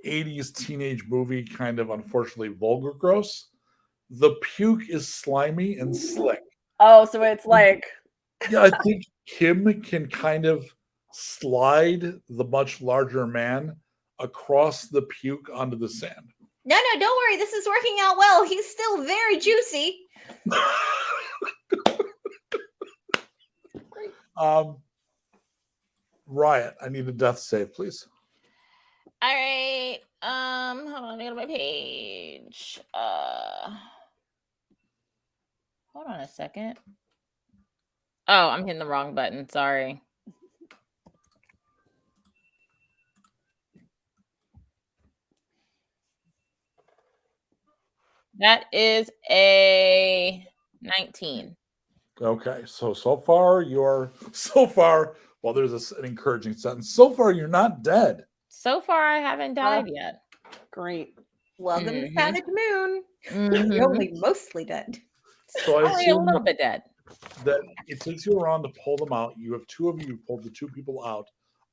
80s teenage movie, kind of unfortunately vulgar gross. The puke is slimy and slick. Oh, so it's like Yeah, I think Kim can kind of slide the much larger man across the puke onto the sand. No, don't worry. This is working out well. He's still very juicy. Riot, I need a death save, please. All right. Hold on, let me go to my page. Hold on a second. Oh, I'm hitting the wrong button. Sorry. That is a 19. Okay, so far, well, there's an encouraging sentence. So far, you're not dead. So far, I haven't died yet. great. Welcome Mhm. to Savage Moon. Mhm. You're only mostly dead. So I Only a assume little bit dead. that it takes you around to pull them out. You have two of you pulled the two people out.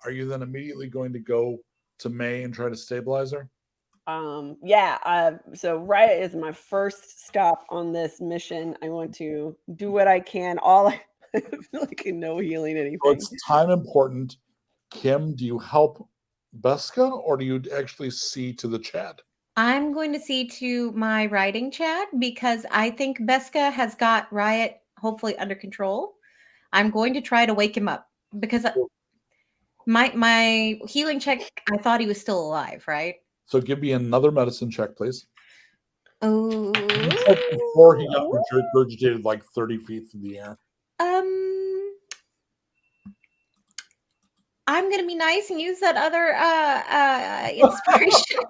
Are you then immediately going to go to May and try to stabilize her? So Riot is my first stop on this mission. I want to do what I can. I feel like I know healing So anything. it's time important. Kim, do you help Beska or do you actually see to the Chad? I'm going to see to my writing, Chad, because I think Beska has got Riot hopefully under control. I'm going to try to wake him up because my healing check, I thought he was still alive, right? So give me another medicine check, please. Oh, You said before he got regurgitated like 30 feet through the air. I'm gonna be nice and use that other inspiration.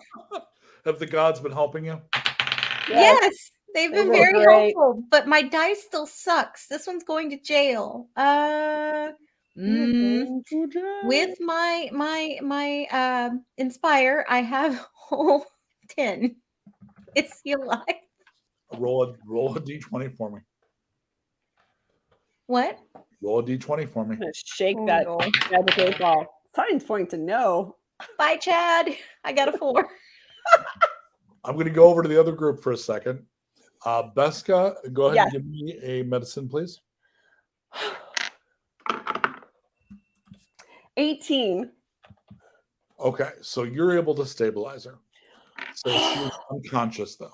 Have the gods been helping you? Yes, they've They been were very great. helpful, but my dice still sucks. This one's going to jail. With my inspire, I have a whole 10. Is he alive? Roll a d20 for me. What? Roll a d20 for me. I'm gonna shake Oh, that no. magic 8 ball. Signs point to no. Bye, Chad. I got a 4. I'm going to go over to the other group for a second. Beska, go ahead Yeah. and give me a medicine, please. 18. Okay, so you're able to stabilize her. So she's unconscious, though.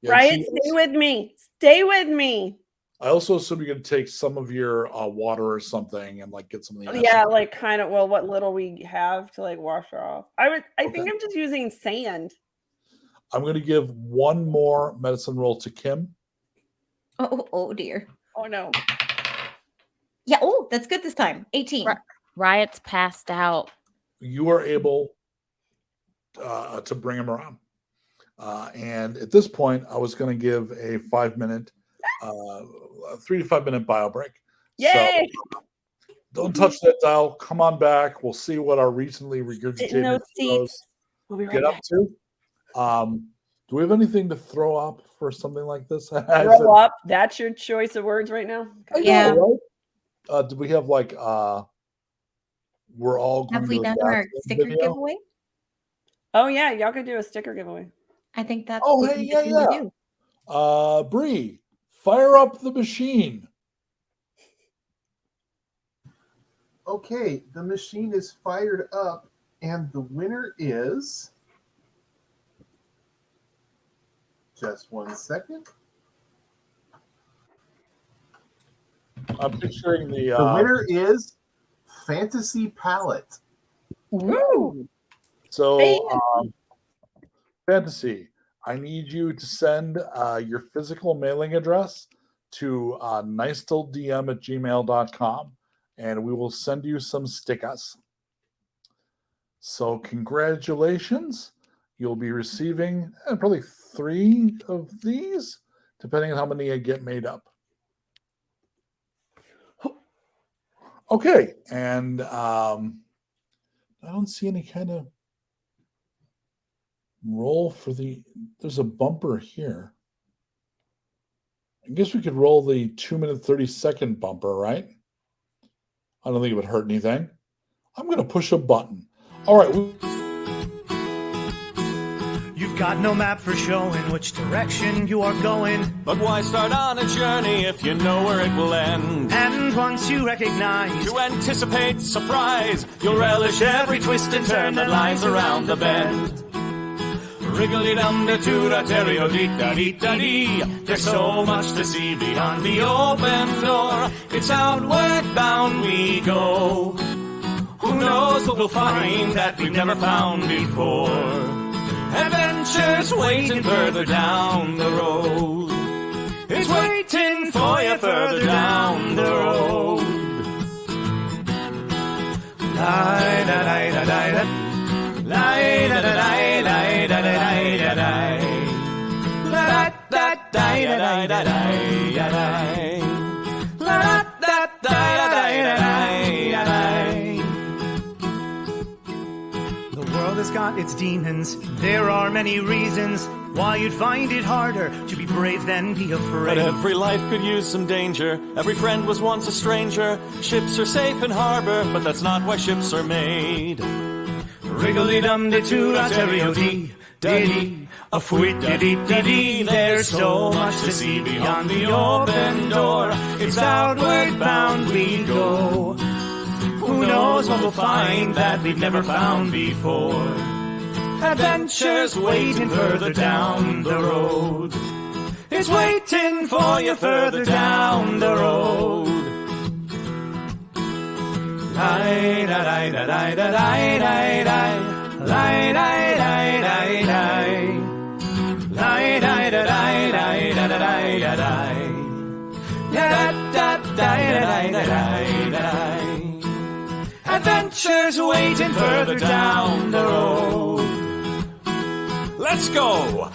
Yeah, Riot, she stay is. with me. Stay with me. I also assume you're going to take some of your water or something and like get some of the acid. Yeah, like kind of what little we have to like wash her off. I think Okay. I'm just using sand. I'm going to give one more medicine roll to Kim. Oh dear. Oh no. Yeah. Oh, that's good this time. 18. Right. Riot's passed out. You are able to bring him around. And at this point, I was going to give a 5-minute, 3 to 5 minute bio break. Yay! So don't touch that dial. Come on back. We'll see what our recently regurgitated In those heroes seats. We'll be right get up back. to. Do we have anything to throw up for something like this? Grow up. That's your choice of words right now. Oh, yeah. Do we have like we're all going Have we to done the our bathroom sticker video? giveaway? Oh yeah, y'all could do a sticker giveaway. I think that's Oh, would hey, be the thing to yeah. do. Bree, fire up the machine. Okay, the machine is fired up, and the winner is. Just 1 second. I'm picturing The winner is Fantasy Palette. Ooh. So, Fantasy, I need you to send your physical mailing address to nicetildm@gmail.com, and we will send you some stickers. So, congratulations. You'll be receiving probably 3 of these, depending on how many I get made up. Okay, and I don't see any kind of roll for there's a bumper here. I guess we could roll the 2-minute 30-second bumper, right? I don't think it would hurt anything. I'm going to push a button. All right. You've got no map for showing which direction you are going. But why start on a journey if you know where it will end? And once you recognize To anticipate surprise, you'll relish every twist and turn that lies around the bend. Wriggly-dum-da-doo-da-terrio-dee-da-dee-da-dee. There's so much to see beyond the open door. It's outward bound we go. Who knows what we'll find that we've never found before? Adventures waiting further down the road. It's waiting for you further down the road. La-da-da-da-da-da. La-da-da-da-da-da-da-da-da-da. La-da-da-da-da-da-da-da-da. La-da-da-da-da-da-da-da. the world has got its demons. There are many reasons why you'd find it harder to be brave than be afraid. But every life could use some danger. Every friend was once a stranger. Ships are safe in harbor, but that's not why ships are made. Wriggly-dum-de-doo-da-terrio-dee, dee, a fweet-dee-dee-dee-dee. There's so much to see beyond the open door. It's outward bound we go. Who knows what we'll find that we've never found before? Adventures waiting further down the road. It's waiting for you further down the road. Adventures waiting further down the road. Let's go!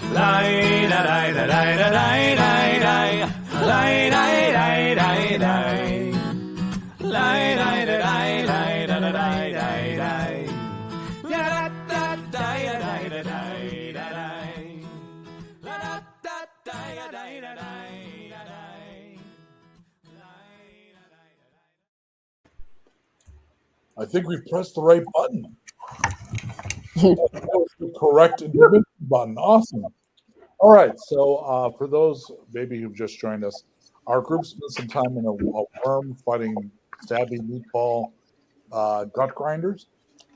I think we've pressed the right button. That was the correct intervention button. Awesome. All right. So for those maybe who've just joined us, our group spent some time in a worm fighting stabby meatball gut grinders,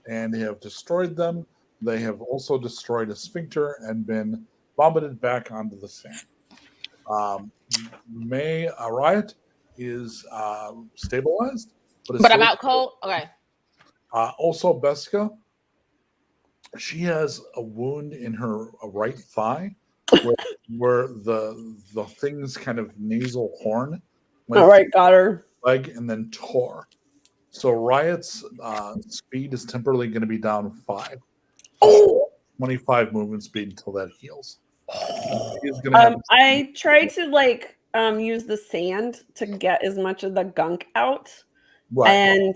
and they have destroyed them. They have also destroyed a sphincter and been vomited back onto the sand. May Riot is stabilized, But I'm out cold. Okay. Also, Beska, she has a wound in her right thigh where the thing's kind of nasal horn went All right, got her. leg and then tore. So Riot's speed is temporarily going to be down 5. 25 movement speed until that heals. He's gonna have I tried to use the sand to get as much of the gunk out. right. And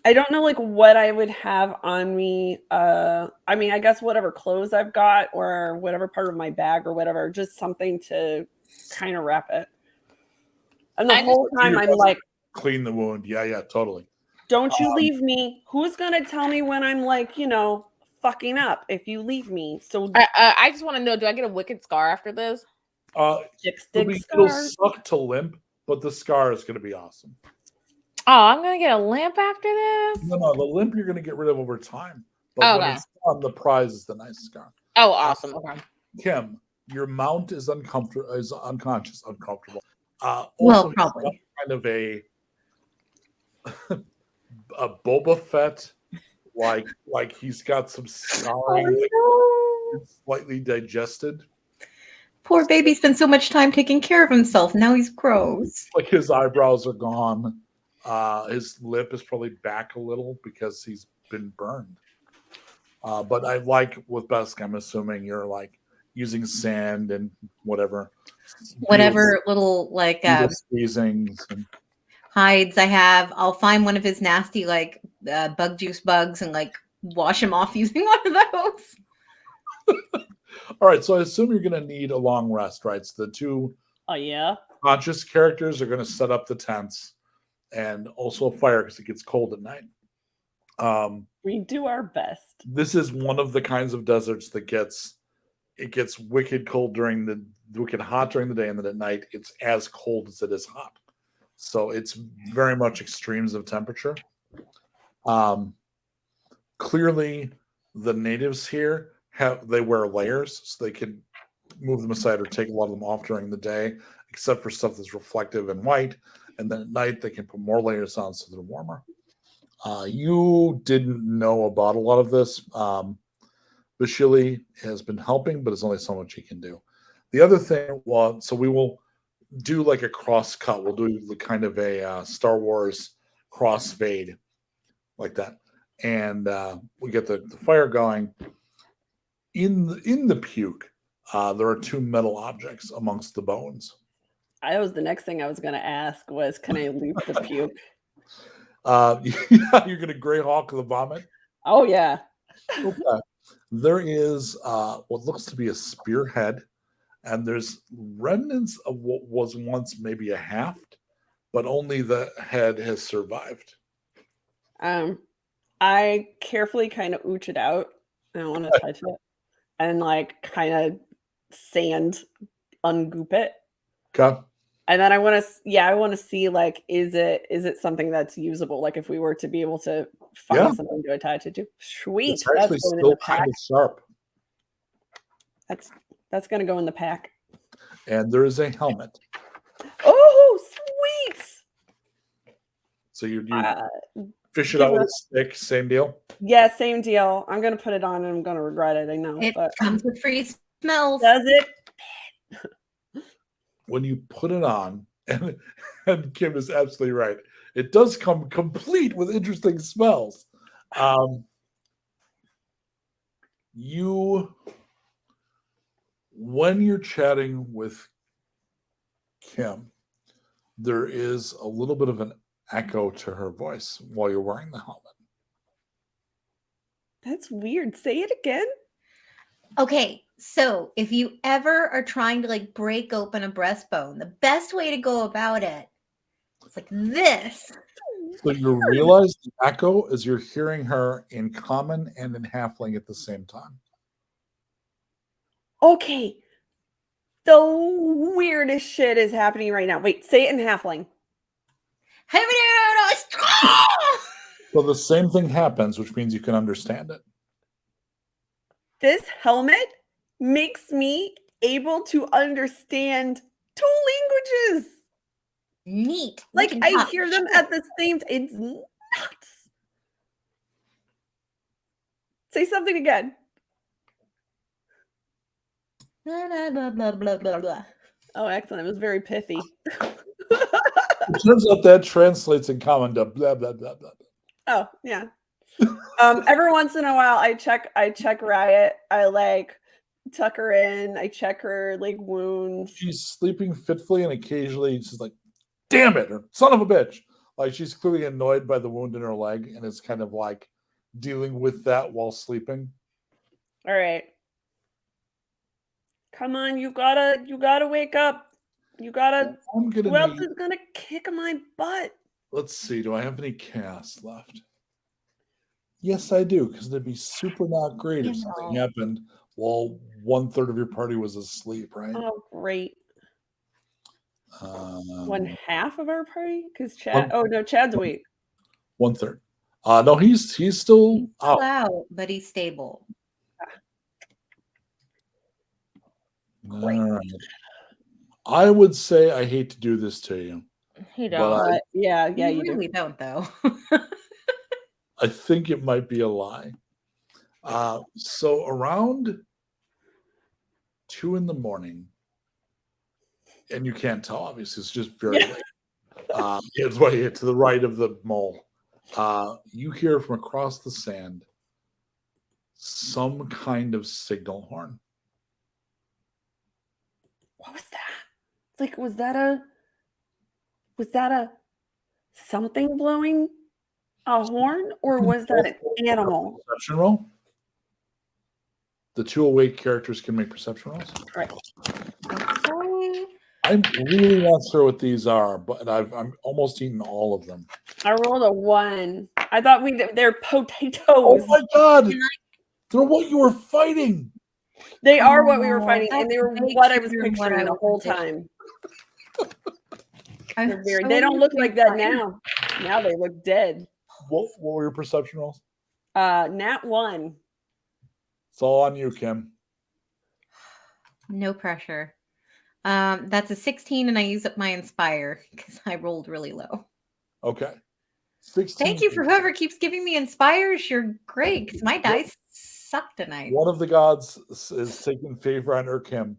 I don't know what I would have on me. I mean, I guess whatever clothes I've got or whatever part of my bag or whatever, just something to kind of wrap it. And the whole time I'm like, Clean the wound. Yeah, totally. don't you leave me. Who's going to tell me when I'm fucking up if you leave me? So I just want to know, do I get a wicked scar after this? stick It'll scars. suck to limp, but the scar is going to be awesome. Oh, I'm gonna get a lamp after this. No, the limp you're going to get rid of over time. But Oh, when okay. it's done, the prize is the nice scar. Oh, awesome. Okay. Kim, your mount is uncomfortable. Well, Also, he's probably. got kind of a Boba Fett, like he's got some scarring, slightly digested. Poor baby spent so much time taking care of himself. Now he's gross. Like his eyebrows are gone. His lip is probably back a little because he's been burned. But I like with Besk, I'm assuming you're using sand and whatever Little needle squeezings and hides I have. I'll find one of his nasty bug juice bugs and wash him off using one of those. all right, so I assume you're going to need a long rest, right? So the two Oh, yeah. conscious characters are going to set up the tents and also fire because it gets cold at night. We do our best. This is one of the kinds of deserts that gets wicked cold wicked hot during the day, and then at night it's as cold as it is hot. So it's very much extremes of temperature. Clearly, the natives here they wear layers, so they can move them aside or take a lot of them off during the day, except for stuff that's reflective and white. And then at night they can put more layers on so they're warmer. You didn't know about a lot of this. Bashili has been helping, but it's only so much he can do. The other thing was, so we will do a cross cut. We'll do the kind of a Star Wars crossfade like that. And we get the fire going. In the puke, there are 2 metal objects amongst the bones. That was the next thing I was going to ask was, can I loop the puke? Yeah, you're going to Grey Hawk the vomit. Oh, yeah. Okay. There is what looks to be a spearhead, and there's remnants of what was once maybe a haft, but only the head has survived. I carefully kind of ooch it out. I don't want to touch it, and like kind of sand ungoop it. Okay. And then I want to see like is it something that's usable? Like if we were to be able to find Yeah. something to attach it to. Sweet. It's actually That's going in still the pack. kind of sharp. That's going to go in the pack. And there is a helmet. Oh, sweet. So you Uh, fish it give out with it- a stick, same deal. yeah, same deal. I'm going to put it on and I'm going to regret it. I know. It But comes with free smells. does it? When you put it on, and Kim is absolutely right, it does come complete with interesting smells. When you're chatting with Kim, there is a little bit of an echo to her voice while you're wearing the helmet. That's weird. Say it again. Okay, so if you ever are trying to like break open a breastbone, the best way to go about it is like this. So you realize the echo is you're hearing her in common and in halfling at the same time. Okay. The weirdest shit is happening right now. Wait, say it in halfling. So the same thing happens, which means you can understand it. This helmet makes me able to understand 2 languages. Neat. Like We can I talk hear them shit. at the same time. It's nuts. Say something again. Blah, blah, blah, blah, blah, blah, blah. Oh, excellent. It was very pithy. It turns out that translates in common to blah blah blah blah. Oh, yeah. Every once in a while I check Riot. I like tuck her in. I check her like wounds. She's sleeping fitfully, and occasionally she's like, "Damn it!" or "Son of a bitch!" Like she's clearly annoyed by the wound in her leg, and is kind of like dealing with that while sleeping. All right. Come on, you gotta wake up. You gotta. I'm gonna Who else need. is gonna kick my butt? Let's see. Do I have any casts left? Yes, I do, because it'd be super not great if something No. happened while 1/3 of your party was asleep, right? Oh, great. Um, 1/2 of our party? Because Chad. Oh no, Chad's awake. 1/3. No, he's still He's out. still out, but he's stable. Great. All right. I would say I hate to do this to you. He But don't. Yeah, You you do. really don't, though. I think it might be a lie. So around 2 a.m, and you can't tell, obviously, it's just very late. It's way to the right of the mole. You hear from across the sand some kind of signal horn. What was that? Like, was that a something blowing a horn, or was that an animal? Perception roll. The 2 awake characters can make perception rolls. Right. Okay. I'm really not sure what these are, but I'm almost eaten all of them. I rolled a 1. I thought they're potatoes. Oh my god! Can They're what you were fighting. They are what we were Oh, fighting, and they that's were way what I was cuter than what I picturing the was whole picturing. time. I'm They're very, so they don't look used to like that fighting. now. Now they look dead. What were your perception rolls? Nat 1. It's all on you, Kim. No pressure. That's a 16, and I use up my inspire because I rolled really low. Okay. 16. Thank you for whoever keeps giving me inspires. You're great because my dice suck tonight. One of the gods is taking favor on Urkim.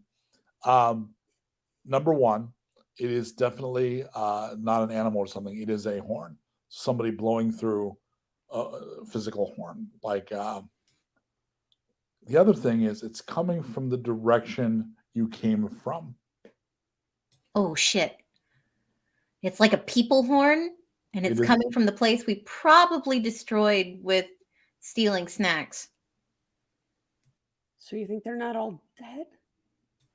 Number one, it is definitely not an animal or something. It is a horn. Somebody blowing through a physical horn. Like the other thing is, it's coming from the direction you came from. Oh shit! It's like a people horn, and it's It is. coming from the place we probably destroyed with stealing snacks. So you think they're not all dead?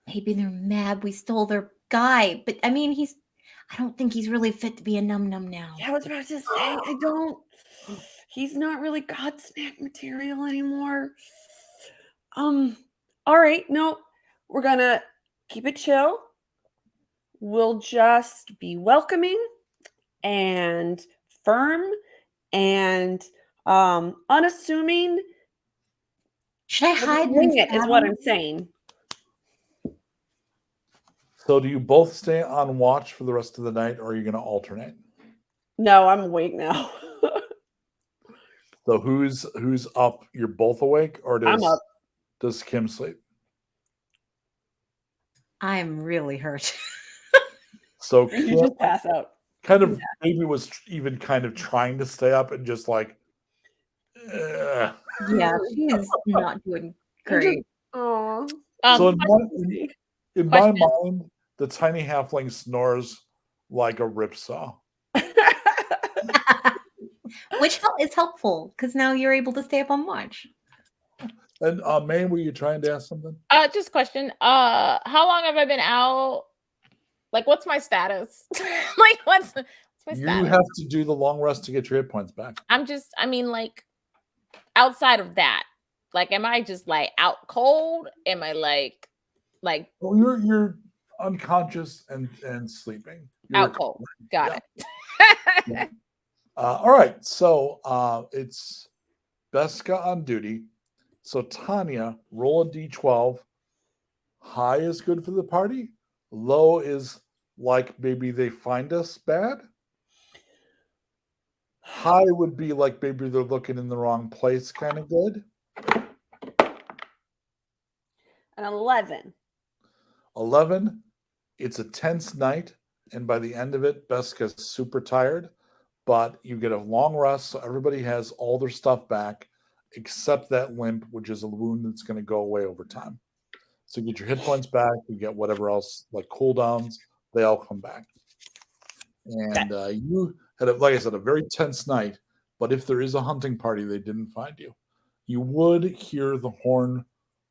Maybe they're mad we stole their guy, but I mean, I don't think he's really fit to be a num num now. Yeah, I was about to say, I don't. He's not really Godsmack material anymore. All right, no, we're gonna keep it chill. We'll just be welcoming and firm and unassuming. Should I hide? Wing and it is stab what him? I'm saying. So do you both stay on watch for the rest of the night, or are you going to alternate? No, I'm awake now. So who's up? You're both awake, or I'm up. does Kim sleep? I'm really hurt. So You Kim just pass out. kind of maybe was even kind of trying to stay up and just like, Yeah, she's not doing You're just- great. Aw. So Um, in my Question. mind, the tiny halfling snores like a ripsaw. Which is helpful because now you're able to stay up on watch. And May, were you trying to ask something? just a question. How long have I been out? Like, what's my status? Like, what's my You status? have to do the long rest to get your hit points back. I mean, like, outside of that, like, am I just like out cold? Am I like Well, you're unconscious and sleeping. You're out cold? Got Yeah. it. All right, so it's Beska on duty. So Tanya, roll a d12. High is good for the party. Low is like maybe they find us bad. High would be like maybe they're looking in the wrong place, kind of good. An 11. 11, it's a tense night, and by the end of it, Beska's super tired, but you get a long rest, so everybody has all their stuff back, except that limp, which is a wound that's going to go away over time. So you get your hit points back, you get whatever else, like cooldowns, they all come back. And you had, like I said, a very tense night, but if there is a hunting party, they didn't find you. You would hear the horn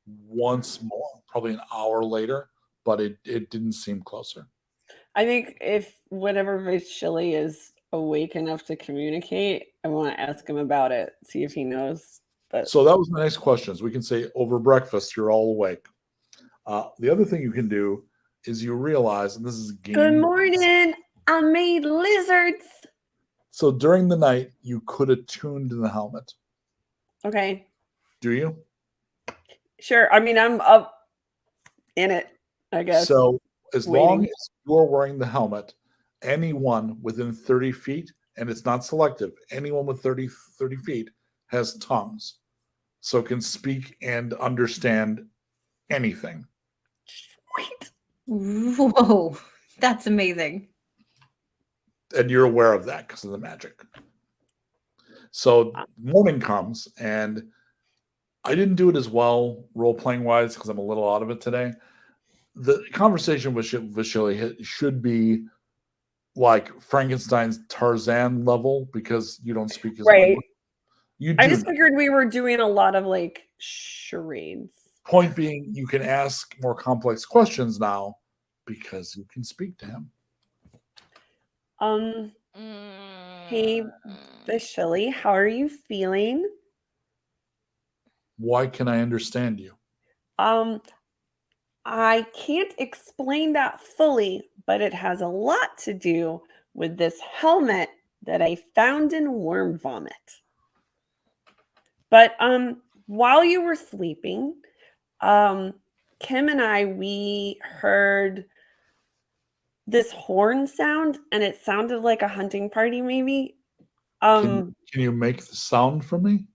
once more, probably an hour later, but it didn't seem closer. I think if whatever Vishili is awake enough to communicate, I want to ask him about it, see if he knows. But So that was my next questions. We can say over breakfast, you're all awake. The other thing you can do is you realize, and this is a game. good morning. I made lizards. So during the night, you could have tuned the helmet. Okay, Do you? sure. I mean, I'm up in it, I guess. So as long waiting. as you're wearing the helmet, anyone within 30 feet, and it's not selective, anyone with 30 feet has tongues. So can speak and understand anything. Sweet. Whoa, that's amazing. And you're aware of that because of the magic. So morning comes, and I didn't do it as well role-playing wise because I'm a little out of it today. The conversation with Vishili should be like Frankenstein's Tarzan level because you don't speak his Right. language. You do. I just figured we were doing a lot of like charades. Point being, you can ask more complex questions now because you can speak to him. Hey, Vishili, how are you feeling? Why can I understand you? I can't explain that fully, but it has a lot to do with this helmet that I found in worm vomit. But while you were sleeping, Kim and I, we heard this horn sound, and it sounded like a hunting party, maybe. Can you make the sound for me?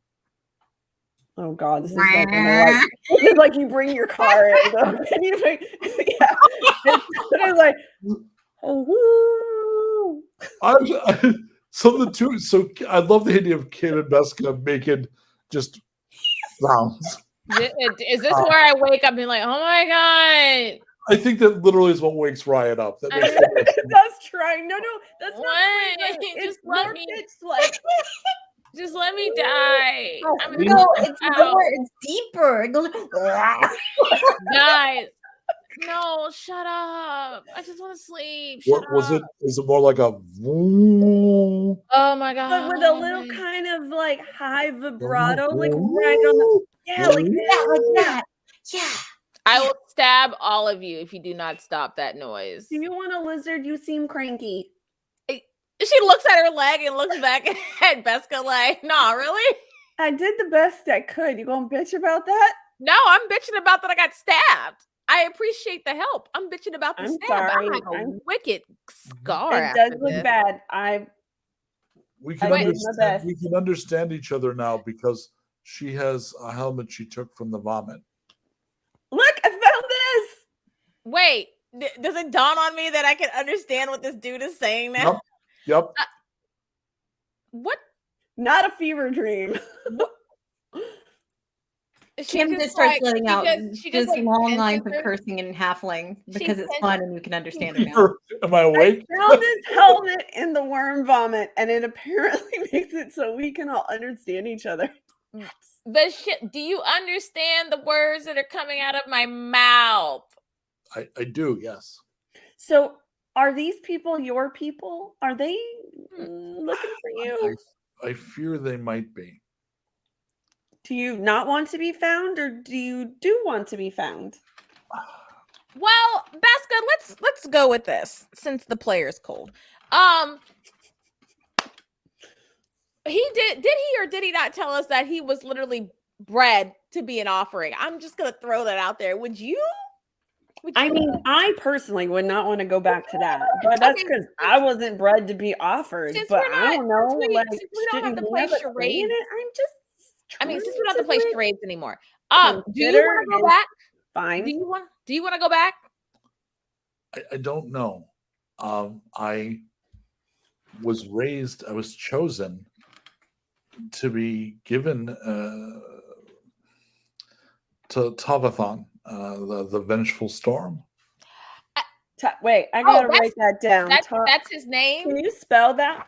Oh God, this is like, this is like you bring your car in. Can you make, yeah. It's like, oh, So I love the idea of Kim and Beska making just sounds. Is this where I wake up and be like, oh my god? I think that literally is what wakes Riot up. That makes that's trying. No, that's What? not. Quite, Just it's let more me- pitched like. Just let me die. Oh, I'm no, it's out. lower. It's deeper. It goes. Guys, no, shut up. I just want to sleep. Shut What was up. it? Is it more like a? Oh my But god. with a little kind of like high vibrato, like right on the yeah, like Yeah, like that. Yeah. I will stab all of you if you do not stop that noise. Do you want a lizard? You seem cranky. She looks at her leg and looks back at Beska like, nah, really? I did the best I could. You gonna bitch about that? No, I'm bitching about that I got stabbed. I appreciate the help. I'm bitching about the I'm stab. sorry. I'm like a I'm- wicked scar. It does after look this. bad. We can I did my understand. best. We can understand each other now because she has a helmet she took from the vomit. Look, I found this. Wait, does it dawn on me that I can understand what this dude is saying now? Yep. What? Not a fever dream. She Kim just starts like- letting she out she just like, long pinches lines of her- cursing in halfling because it's pinches- fun and you can understand her now. Am I awake? I found this helmet in the worm vomit, and it apparently makes it so we can all understand each other. The shit. Do you understand the words that are coming out of my mouth? I do. Yes. So, are these people your people? Are they looking for you? I fear they might be. Do you not want to be found, or do you want to be found? Well, Beska, let's go with this since the player's cold. He did he or did he not tell us that he was literally bred to be an offering? I'm just gonna throw that out there. Would you? I mean, I personally would not want to go back to that, but that's Okay, because I wasn't bred to be offered. since But we're I not- don't know, since we- like, since we don't have to shouldn't play have a say in charades. it? I'm just. I mean, since we trying don't have to play do it. charades anymore. Do you want Consider to go it back? Fine. Do you want to go back? I don't know. I was chosen to be given to Tavathon, the vengeful storm. Wait, I gotta that's- write that down. That's his name. Can you spell that?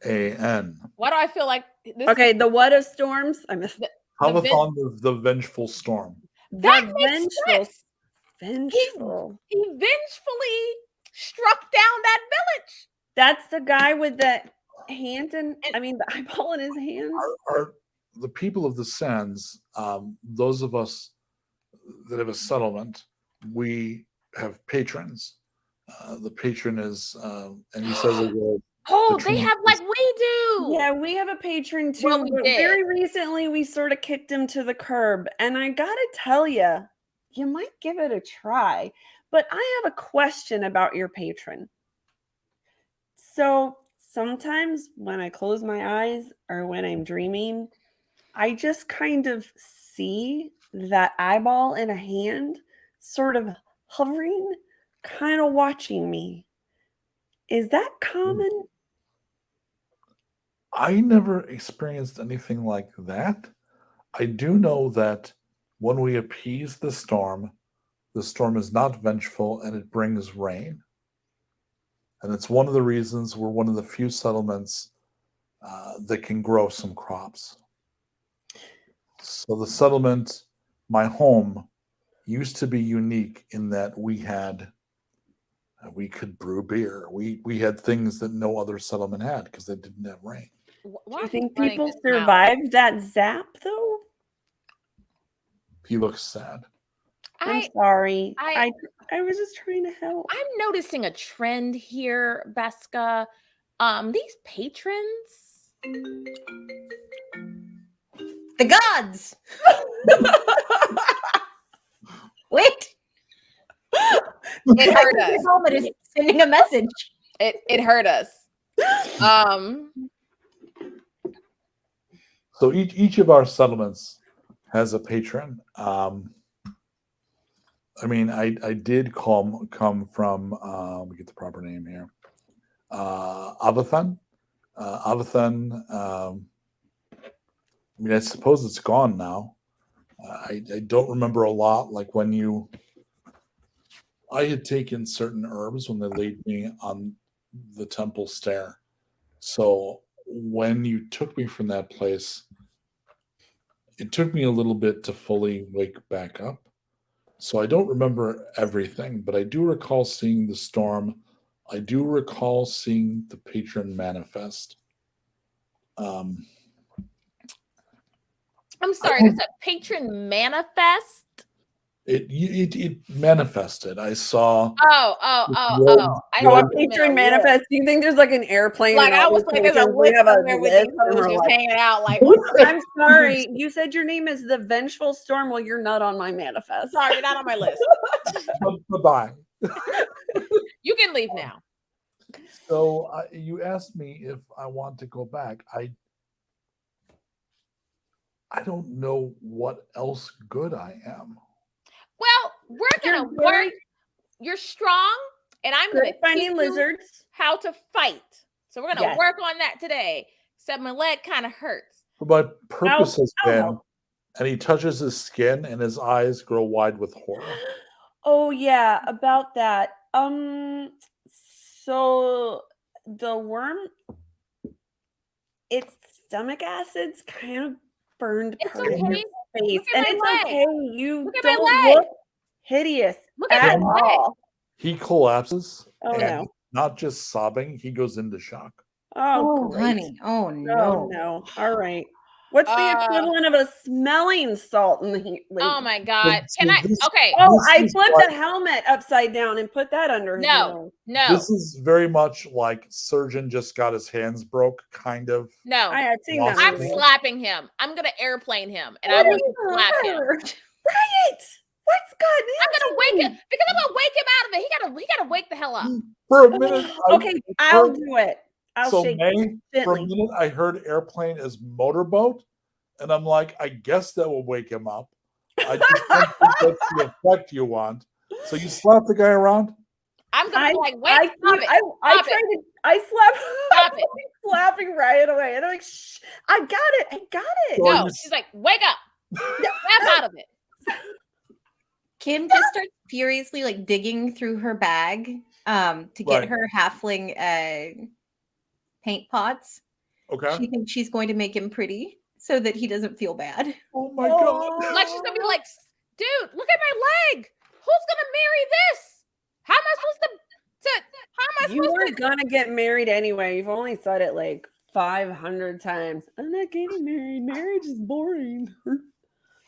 TAHVATHAN. Why do I feel like this? Okay, the what of storms? I missed Tavathon, the vengeful storm. That the makes vengeful. sense. Vengeful. He vengefully struck down that village. That's the guy with the hand and I mean the eyeball in his hands. Are the people of the sands, those of us that have a settlement, we have patrons. The patron is, and he says the word. Oh, The they true- have like we do. Yeah, we have a patron too. Well, we but did. very recently, we sort of kicked him to the curb, and I gotta tell you, you might give it a try. But I have a question about your patron. So sometimes when I close my eyes or when I'm dreaming, I just kind of see that eyeball in a hand, sort of hovering, kind of watching me. Is that common? I never experienced anything like that. I do know that when we appease the storm is not vengeful and it brings rain. And it's one of the reasons we're one of the few settlements that can grow some crops. So the settlement, my home, used to be unique in that we could brew beer. We had things that no other settlement had because they didn't have rain. Do you think people survived that zap though? He looks sad. I'm sorry. I- I was just trying to help. I'm noticing a trend here, Beska. These patrons. The gods. Wait. It hurt us. Your helmet is sending a message. It hurt us. So each of our settlements has a patron. I mean, I did come from, let me get the proper name here, Avathan. Avathan, I mean, I suppose it's gone now. I don't remember a lot, like when you I had taken certain herbs when they laid me on the temple stair. So when you took me from that place, it took me a little bit to fully wake back up. So I don't remember everything, but I do recall seeing the storm. I do recall seeing the patron manifest. Um, I'm sorry, there's a patron manifest. it manifested. I saw. Oh. I Oh, a thought you meant patron a manifest. Do you think there's like an airplane? Like and I all was these like, there's a patrons, we list have a somewhere with list, these and hoes we're just like, hanging out. Like, what's I'm sorry. You said your name is the Vengeful Storm. Well, you're not on my manifest. sorry, you're not on my list. Bye-bye. You can leave now. So you asked me if I want to go back. I don't know what else good I am. Well, we're gonna You're very work. You're strong, and I'm good gonna at finding teach you lizards. how to fight. So we're gonna Yes. work on that today. Except my leg kind of hurts. But my purpose has I'll been, help. and he touches his skin, and his eyes grow wide with horror. Oh yeah, about that. So the worm, its stomach acids kind of burned It's part of your okay. face, Look at and my it's leg. okay. You Look at my don't leg. look hideous Look at at my leg. all. He collapses, Oh, and no. not just sobbing, he goes into shock. Oh, Oh, great. honey. Oh, Oh no. no. All right. What's the Uh, equivalent of a smelling salt in the heat? Oh my God. So Can I? this- Okay. Oh, This I is flipped like- the helmet upside down and put that under his No. nose. No. This is very much like surgeon just got his hands broke, kind of. No. I had seen that. I'm movie. slapping him. I'm gonna airplane him, and What I want are to you slap him. hurt? Right. What's gotten I'm gonna into wake me? him because I'm gonna wake him out of it. He gotta wake the hell up. For a minute, Okay, I'll heard- do it. I'll so shake May, for a gently. minute, I heard airplane as motorboat, and I'm like, I guess that will wake him up. I just don't think that's the effect you want. So you slap the guy around? I'm gonna be like, wait, I stop it. I Stop tried it. to. I slapped. Stop it. Slapping right away, and I'm like, "Shh! I got it! I got it!" So No, you- she's like, wake up. Snap out of it. Kim just starts furiously like digging through her bag to get Right. her halfling paint pots. Okay. She thinks she's going to make him pretty so that he doesn't feel bad. Oh my god. Like she's gonna be like, dude, look at my leg. Who's gonna marry this? How am I supposed to how am I You supposed were to gonna get married anyway. You've only said it like 500 times. I'm not getting married. Marriage is boring.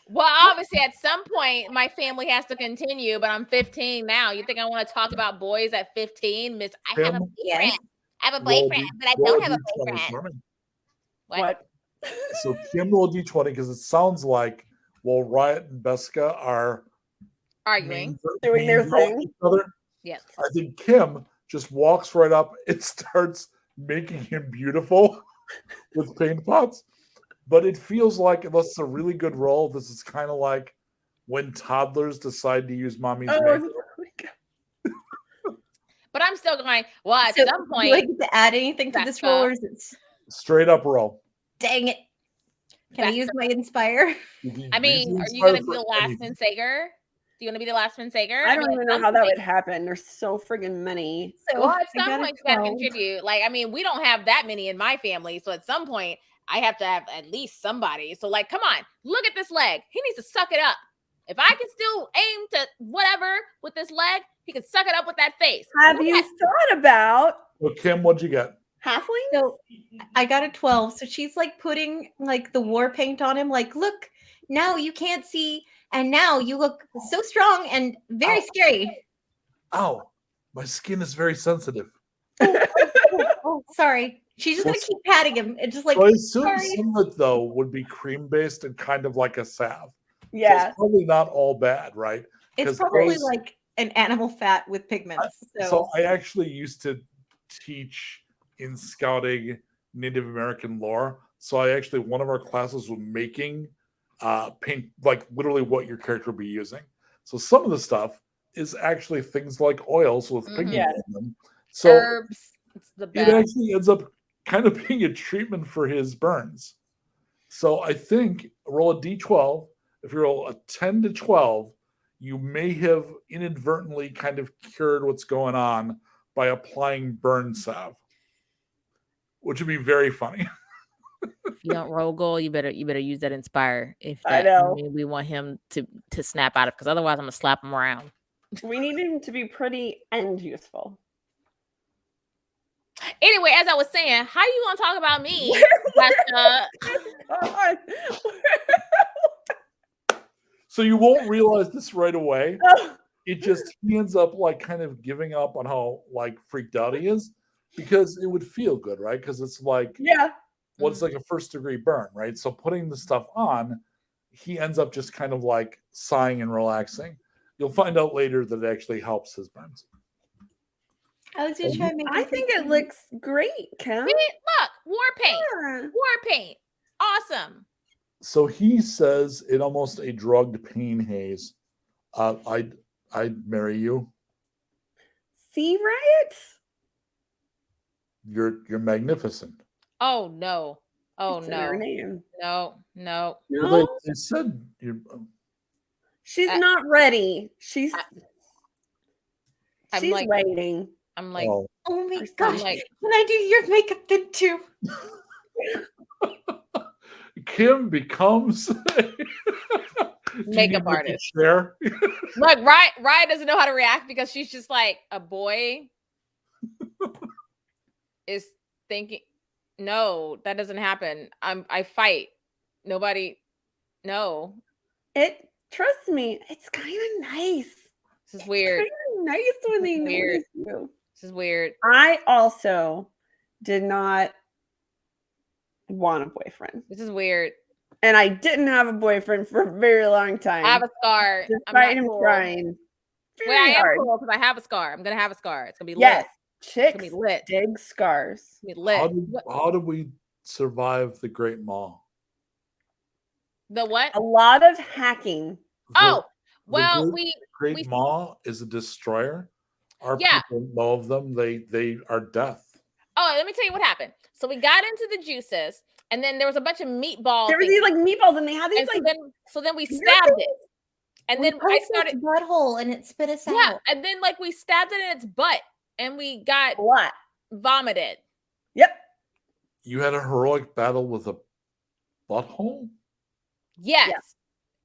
Well, obviously at some point my family has to continue, but I'm 15 now. You think I want to talk about boys at 15? Miss, I have a Kim? Yes. boyfriend. I have a Roll boyfriend, D- but I roll don't have a D20 boyfriend. for me. What? So Kim roll D20 because it sounds like while Riot and Beska are Arguing. Doing their girling thing. each other, Yes. I think Kim just walks right up and starts making him beautiful with paint pots. But it feels like, unless it's a really good roll, this is kind of like when toddlers decide to use mommy's Oh, makeup. my God. But I'm still going, well, at So, some do I point, get to add anything to this Becca. roll, or is it Straight up roll. dang it? Can I Becca. use my inspire? I mean, are you gonna be the last Sager? Do you want to be the last Sager? I don't mean, even at know some how that point- would happen. There's so friggin' many. So Well, at I some got a point, you got to 12. contribute. Like, I mean, we don't have that many in my family. So at some point, I have to have at least somebody. So, like, come on, look at this leg. He needs to suck it up. If I can still aim to whatever with this leg, he can suck it up with that face. Have Look you at- thought about So Kim, what'd you get? halflings? So I got a 12. So she's like putting like the war paint on him. Like, look, now you can't see. And now you look so strong and very Ow. scary. Ow, my skin is very sensitive. Oh, sorry. She's just going to keep patting him. And just like, So I assume sorry. some of it, though, would be cream based and kind of like a salve. So Yeah. it's probably not all bad, right? it's 'cause probably those- like an animal fat with pigments. So I actually used to teach in scouting Native American lore. So I actually, one of our classes was making paint, like literally what your character would be using. So some of the stuff is actually things like oils with Mhm. pigment Yeah. in them. So Herbs. It's the it best. actually ends up kind of being a treatment for his burns. So I think roll a d12. If you roll a 10 to 12, you may have inadvertently kind of cured what's going on by applying burn salve, which would be very funny. If you don't roll goal, you better use that inspire. If I that know. mean we want him to snap out of, because otherwise I'm gonna slap him around. We need him to be pretty and useful. Anyway, as I was saying, how you gonna talk about me? God. So you won't realize this right away. Oh, It just he ends up like kind of giving up on how like freaked out he is because it would feel good, right? Because it's like yeah. what's like a first degree burn, right? So putting the stuff on, he ends up just kind of like sighing and relaxing. You'll find out later that it actually helps his burns. I was just trying to make I think it looks great, Kim. See, look, war paint, Yeah. war paint, awesome. So he says in almost a drugged pain haze, I'd marry you. Sea Riot? You're magnificent. Oh no, oh It's in her no, name. no. Well, No, they said you're she's I- not ready. I'm She's like- waiting. I'm like, oh, Oh my I'm gosh. like, Can I do your makeup then too? Kim becomes Do you Makeup need, like, a artist. chair? look, Ryan doesn't know how to react because she's just like a boy is thinking, no, that doesn't happen. I fight. Nobody, no, Trust me, it's kind of nice. this is weird. Kind of nice when they Weird. notice you. This is weird. I also did not want a boyfriend. This is weird. And I didn't have a boyfriend for a very long time. I have a scar. I'm despite not him cool. trying. Well, I Very am hard. cool because I have a scar. I'm gonna have a scar. It's gonna be Yes, lit. It's gonna chicks be lit. It's dig scars. gonna be lit. How did we survive the Great Maw? The what? A lot of hacking. Oh, the well, Great we- Maw is a destroyer. Our Yeah. people know of them. They are death. Oh, let me tell you what happened. So we got into the juices, and then there was a bunch of meatballs. There were these like meatballs, and they had these and like so then we weird stabbed it, and We then I poked its started. butthole and it spit us Yeah, out. and then like we stabbed it in its butt, and we got what? vomited. Yep. You had a heroic battle with a butthole? Yes,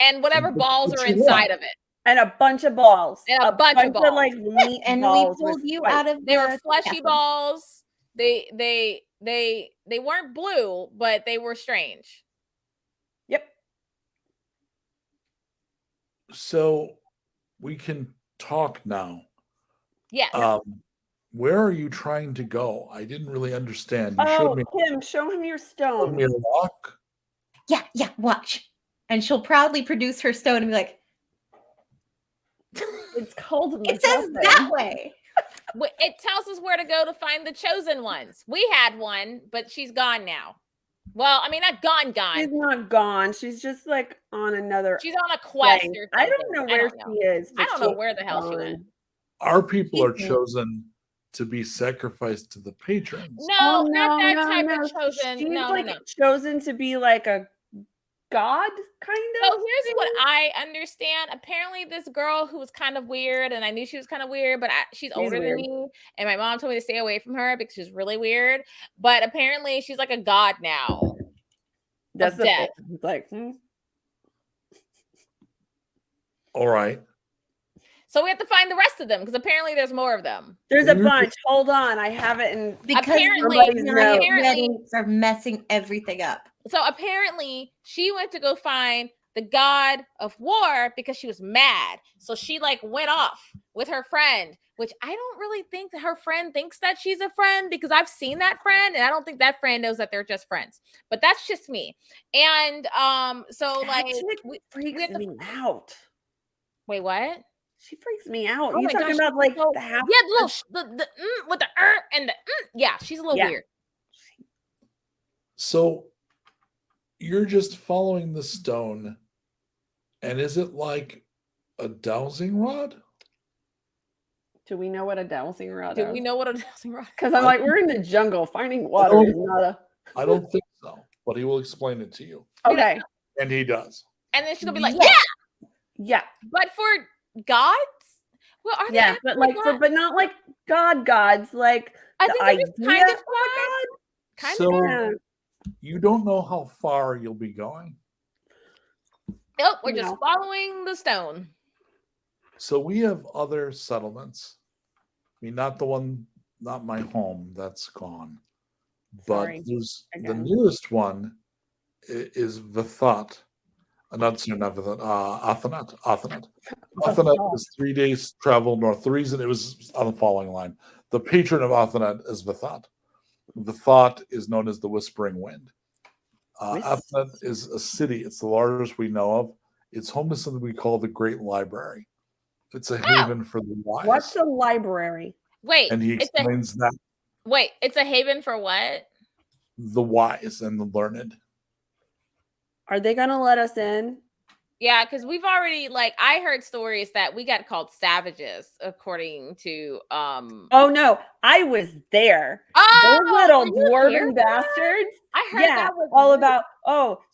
and whatever But- balls but are you won. inside of it. And a bunch of balls. And a bunch of balls. like meat And balls we pulled with you spikes. out of They were the fleshy castle. balls. They weren't blue, but they were strange. Yep. So we can talk now. Yes. Where are you trying to go? I didn't really understand. You Oh, showed me, Kim, show him your showed stone. me a rock. Yeah, watch. And she'll proudly produce her stone and be like, It's called it says that way. It tells us where to go to find the chosen ones. We had one, but she's gone now. Well, I mean, not gone. She's not gone. She's just like on another. She's on a quest place. or I something. don't know where she is. I but don't know she's where the hell she went. gone. Our people are She's- chosen to be sacrificed to the patrons. No, Oh, not that no, type no. of chosen. She's No, like no. chosen to be like a god, kind of. So here's what I understand. Apparently, this girl who was kind of weird, and I knew she was kind of weird, but she's older weird. than me, and my mom told me to stay away from her because she's really weird. But apparently, she's like a god now. That's the death. thing. It's like, All right. So we have to find the rest of them because apparently there's more of them. there's a Weird. bunch. Hold on, I have it in. Because Apparently- Somebody's the note. weddings are messing everything up. So apparently she went to go find the god of war because she was mad. So she like went off with her friend, which I don't really think that her friend thinks that she's a friend because I've seen that friend and I don't think that friend knows that they're just friends. But that's just me. And so That like chick we freaks have to- me out. wait, what? She freaks me out. Oh You my talking gosh, about like so- the half? Yeah, the little with the and the yeah, she's a little Yeah. weird. So you're just following the stone, and is it like a dowsing rod? Do we know what a dowsing rod Do is? we know what a dowsing rod? Because I'm like, we're in the jungle. Finding water don't- is not a. I don't think so, but he will explain it to you. Okay. And he does. And then she's gonna be like, Yeah. yeah, Yeah. but for gods. Well, are they Yeah, but actually like for gods? but not like gods, like I the think they're just idea kind of of a gods. Kind So of. god. you don't know how far you'll be going. Nope, we're just No. following the stone. So we have other settlements. I mean, not my home, that's gone. But Sorry, there's the again. newest one is Vithat. Not Vithat, Athanet. Athanet is 3 days travel north. The reason it was on the following line. The patron of Athanet is Vithat. Vithat is known as the Whispering Wind. Athanet is a city. It's the largest we know of. It's home to something we call the Great Library. It's a haven for the wise. What's a library? Wait, And he explains that it's a haven for what? the wise and the learned. Are they gonna let us in? Yeah, because we've already I heard stories that we got called savages according to Oh no, I was there. Those Oh, little were you here dwarven for that? bastards. I heard Yeah, that was all rude. about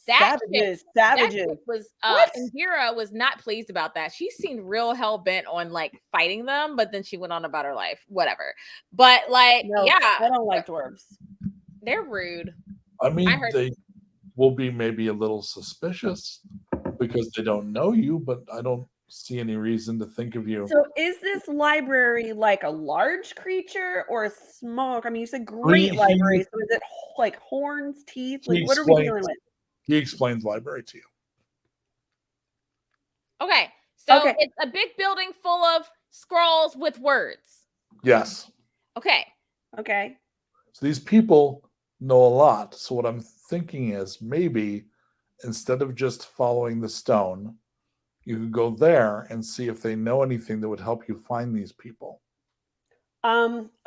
That savages, That savages. chick was What? Indira was not pleased about that. She seemed real hell bent on fighting them, but then she went on about her life. Whatever. But No, I yeah, don't like dwarves. they're rude. I mean, I heard- they will be maybe a little suspicious because they don't know you, but I don't see any reason to think of you. So is this library like a large creature or a small? I mean, you said great library. So is it like horns, teeth? He Like what are we dealing explains- with? He explains library to you. Okay. So Okay. it's a big building full of scrolls with words. Yes. Okay. Okay. So these people know a lot. So what I'm thinking is maybe instead of just following the stone, you could go there and see if they know anything that would help you find these people.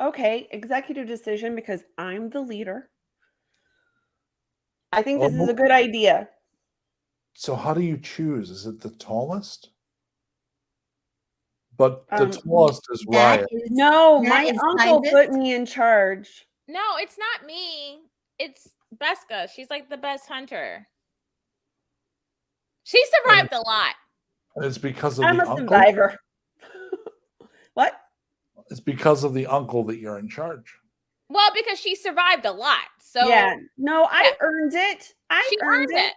Okay, executive decision because I'm the leader. I think this is Oh. a good idea. So how do you choose? Is it the tallest? But the tallest is That Riot. is No, that my is uncle kindest. put me in charge. No, it's not me. It's Beska. She's like the best hunter. She survived a lot. And it's because of I'm the a uncle. survivor. What? It's because of the uncle that you're in charge. Well, because she survived a lot. So Yeah. No, I Yeah. earned it. I she earned it.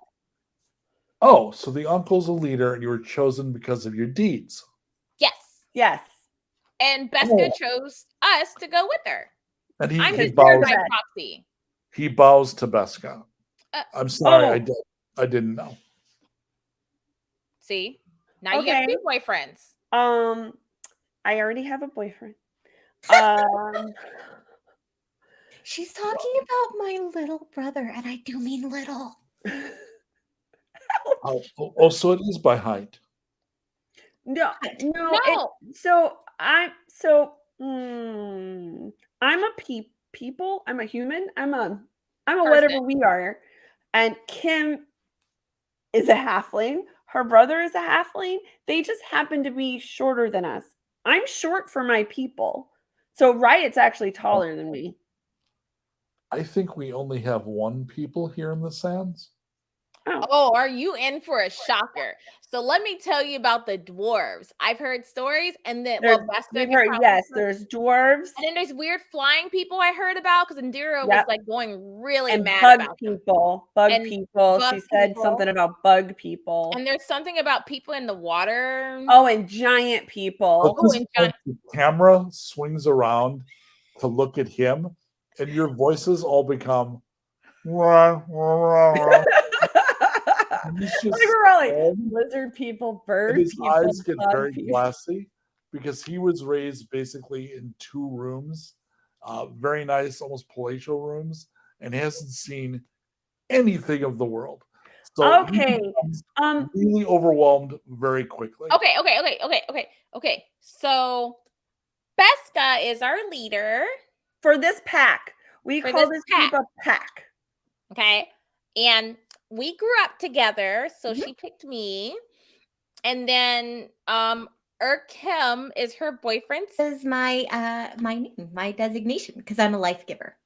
Oh, so the uncle's a leader and you were chosen because of your deeds. Yes. Yes. And Beska Oh. chose us to go with her. And I'm he his bows. by proxy. He bows to Beska. I'm sorry, Oh. I didn't know. See? Now you have Okay. two boyfriends. I already have a boyfriend. She's talking about my little brother, and I do mean little. Oh, so it is by height. No, No. I'm a people. I'm a human. I'm a Person. whatever we are. And Kim is a halfling. Her brother is a halfling. They just happen to be shorter than us. I'm short for my people. So Riot's actually taller than me. I think we only have one people here in the sands. Oh, are you in for a shocker? So let me tell you about the dwarves. I've heard stories, and then There's, Beska we've can heard, probably yes, tell- there's dwarves and then there's weird flying people I heard about because Indira Yep. was going really and mad bug about them. people. Bug And people. bug She said people. something about bug people. And there's something about people in the water. Oh, and giant people. But this and point, the camera swings around to look at him, and your voices all become. He's just Like really sad, lizard people, and bird his people, eyes get bug very people. glassy because he was raised basically in 2 rooms, very nice, almost palatial rooms, and hasn't seen anything of the world. So he Okay. becomes Um, really overwhelmed very quickly. Okay. So Beska is our leader. for this pack, we For call this this group a pack. Okay. And we grew up together. So Mhm. she picked me. And then Kim is her boyfriend. This is my my name, my designation, because I'm a life giver.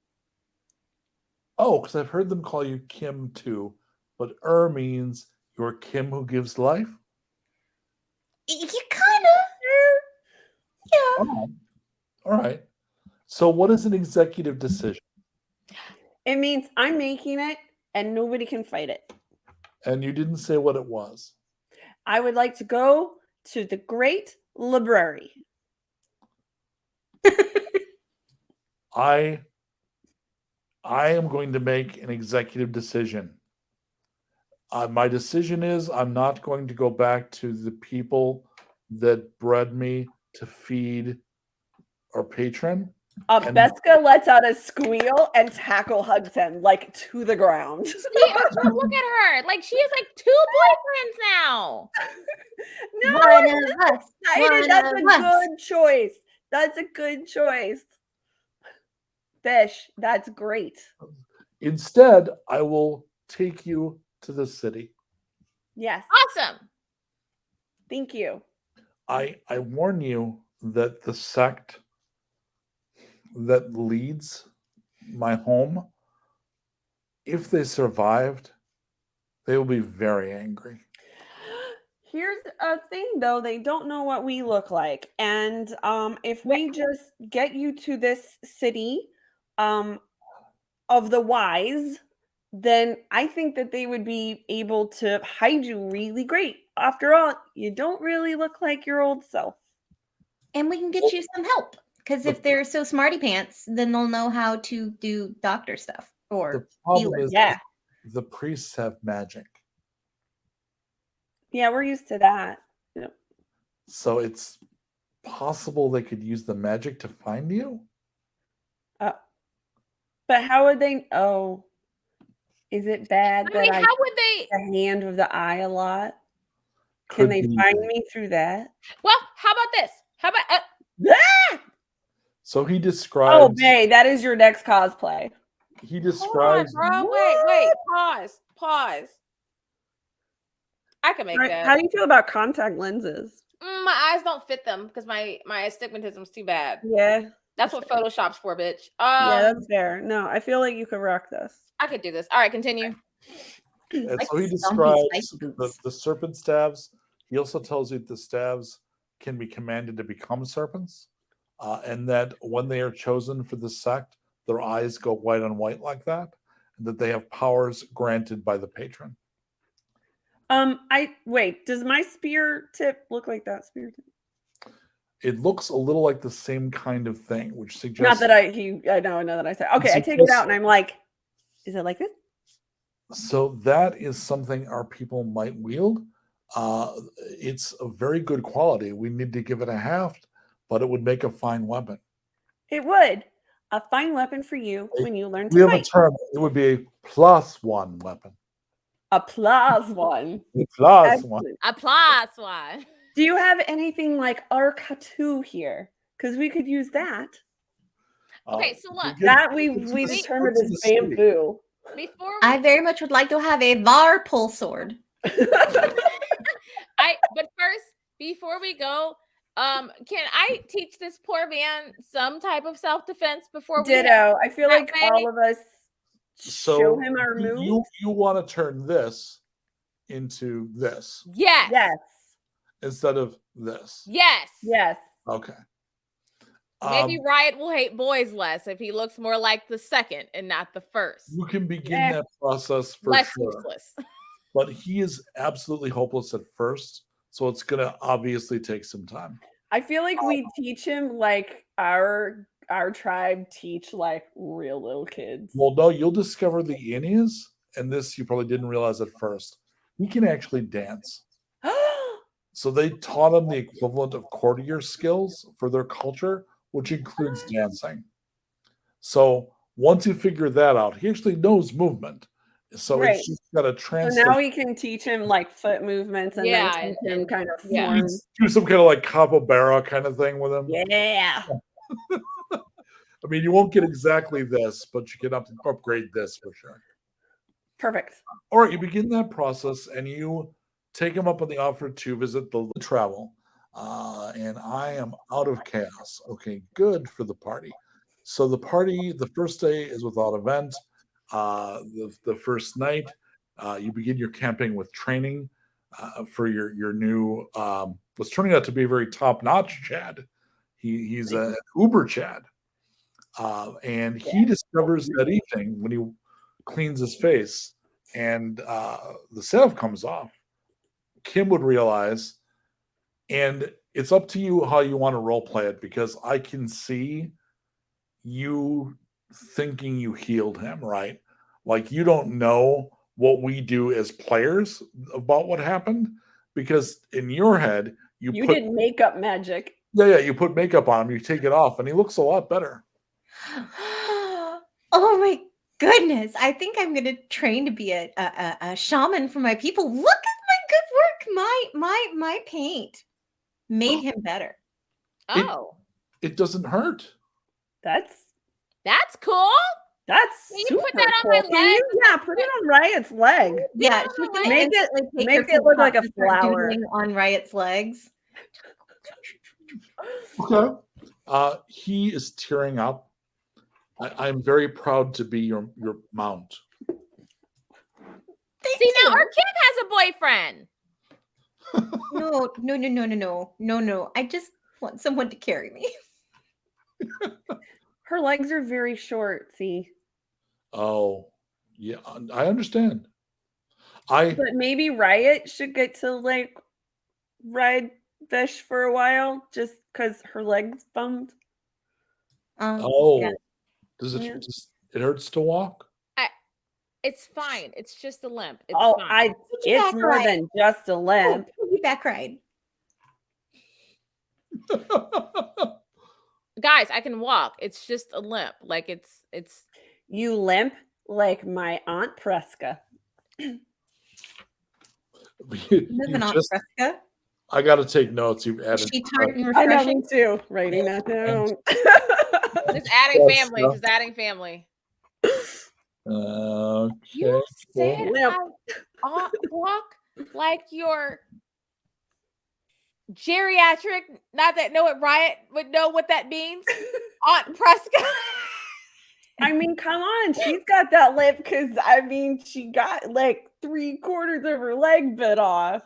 Oh, because I've heard them call you Kim too, but means you're Kim who gives life. You kind of. Oh, all right. So, what is an executive decision? It means I'm making it and nobody can fight it. And you didn't say what it was. I would like to go to the Great Library. I am going to make an executive decision. My decision is I'm not going to go back to the people that bred me to feed our patron. And- Beska lets out a squeal and Tackle hugs him like to the ground. See, but look at her. Like she has like 2 boyfriends now. No, One I'm of us. excited. One That's a of us. good choice. That's a good choice. Fish, that's great. Instead, I will take you to the city. Yes, Awesome. thank you. I warn you that the sect that leads my home, if they survived, they will be very angry. Here's a thing though, they don't know what we look like. And if we just get you to this city of the wise, then I think that they would be able to hide you really great. After all, you don't really look like your old self. And we can get you some help. Because if they're so smarty pants, then they'll know how to do doctor stuff The or problem healer. is Yeah. the priests have magic. Yeah, we're used to that. So it's possible they could use the magic to find you. But how would they? Oh, is it bad I that mean, I how would they? the hand of the eye a lot? Can Could they be. find me through that? Well, how about this? How about So he Oh, describes. Bay, that is your next cosplay. He hold on, describes. bro? Wait. Pause. I can make that. How do you feel about contact lenses? My eyes don't fit them because my astigmatism's too bad. Yeah, That's what Photoshop's for, bitch. yeah, that's fair. No, I feel like you could rock this. I could do this. All right, continue. And Like so he zombie describes spice the boots. serpent staves. He also tells you the staves can be commanded to become serpents, and that when they are chosen for the sect, their eyes go white on white like that, and that they have powers granted by the patron. I wait. Does my spear tip look like that spear tip? It looks a little like the same kind of thing, which Not suggests. that I know that I said. Okay, I take it out and I'm like, is it like this? So that is something our people might wield. It's a very good quality. We need to give it a haft, but it would make a fine weapon. It would. A fine weapon for you when you learn We to have a fight. term. It would be a +1 weapon. Applause one. A +1. Excellent. Applause one. Do you have anything like Arcatu here? Because we could use that. Okay, so look, That we into the determined streets of as the city. bamboo. Before I very much would like to have a Var pull sword. but first, before we go, can I teach this poor man some type of self-defense before we Ditto. I feel that like way? all of us So show him our moves. you want to turn this into this Yes. Yes. instead of this. Yes. Yes. Okay. Maybe Riot will hate boys less if he looks more like the second and not the first. You can begin Eh. that process for Less sure. useless. But he is absolutely hopeless at first, so it's going to obviously take some time. I feel like we teach him like our tribe teach like real little kids. Well, no, you'll discover the Inias, and this you probably didn't realize at first. He can actually dance. So they taught him the equivalent of courtier skills for their culture, which includes dancing. So once you figure that out, he actually knows movement. So Right. it's just got to So translate. now we can teach him like foot movements and Yeah, then teach him and- kind of yeah. form. do some kind of like capybara kind of thing with him. Yeah. I mean, you won't get exactly this, but you can upgrade this for sure. Perfect. All right, you begin that process and you take him up on the offer to visit the travel. And I am out of chaos. Okay, good for the party. So the party, the first day is without event. The first night, you begin your camping with training for your new, what's turning out to be a very top-notch Chad. He's an Uber Chad. And he discovers that evening when he cleans his face and the salve comes off, Kim would realize, and it's up to you how you want to role play it, because I can see you thinking you healed him, right? Like you don't know what we do as players about what happened, because in your head you put did makeup magic. yeah, you put makeup on him, you take it off, and he looks a lot better. Oh my goodness. I think I'm going to train to be a shaman for my people. Look at my good work. My paint made him better. Oh, It doesn't hurt. That's cool. That's Can you super put that on cool. my Can leg? you- yeah, put it on Riot's leg. Yeah, Yeah, she's gonna make it- instantly take make her it look like a and start flower. doodling on Riot's legs. Okay. He is tearing up. I'm very proud to be your mount. Thank See, now you. our kid has a boyfriend. No. I just want someone to carry me. Her legs are very short, see. Oh, yeah, I understand. I But maybe Riot should get to like ride Fish for a while just because her legs bummed. oh, yeah. does it Yeah. just it hurts to walk? It's fine. It's just a limp. It's Oh, fine. it's Piggyback more ride. than just a limp. Piggyback ride. Guys, I can walk. It's just a limp. Like it's You limp like my Aunt Preska. Moving on, Fresca. I got to take notes. You've Is added. she tart and I know, refreshing? me too. Writing that down. just adding Yes, family. yeah. Just adding family. Okay. You said Limp. I walk like your geriatric, not that know what Riot would know what that means. Aunt Prescott. I mean, come on. She's got that lip because, I mean, she got like 3/4 of her leg bit off.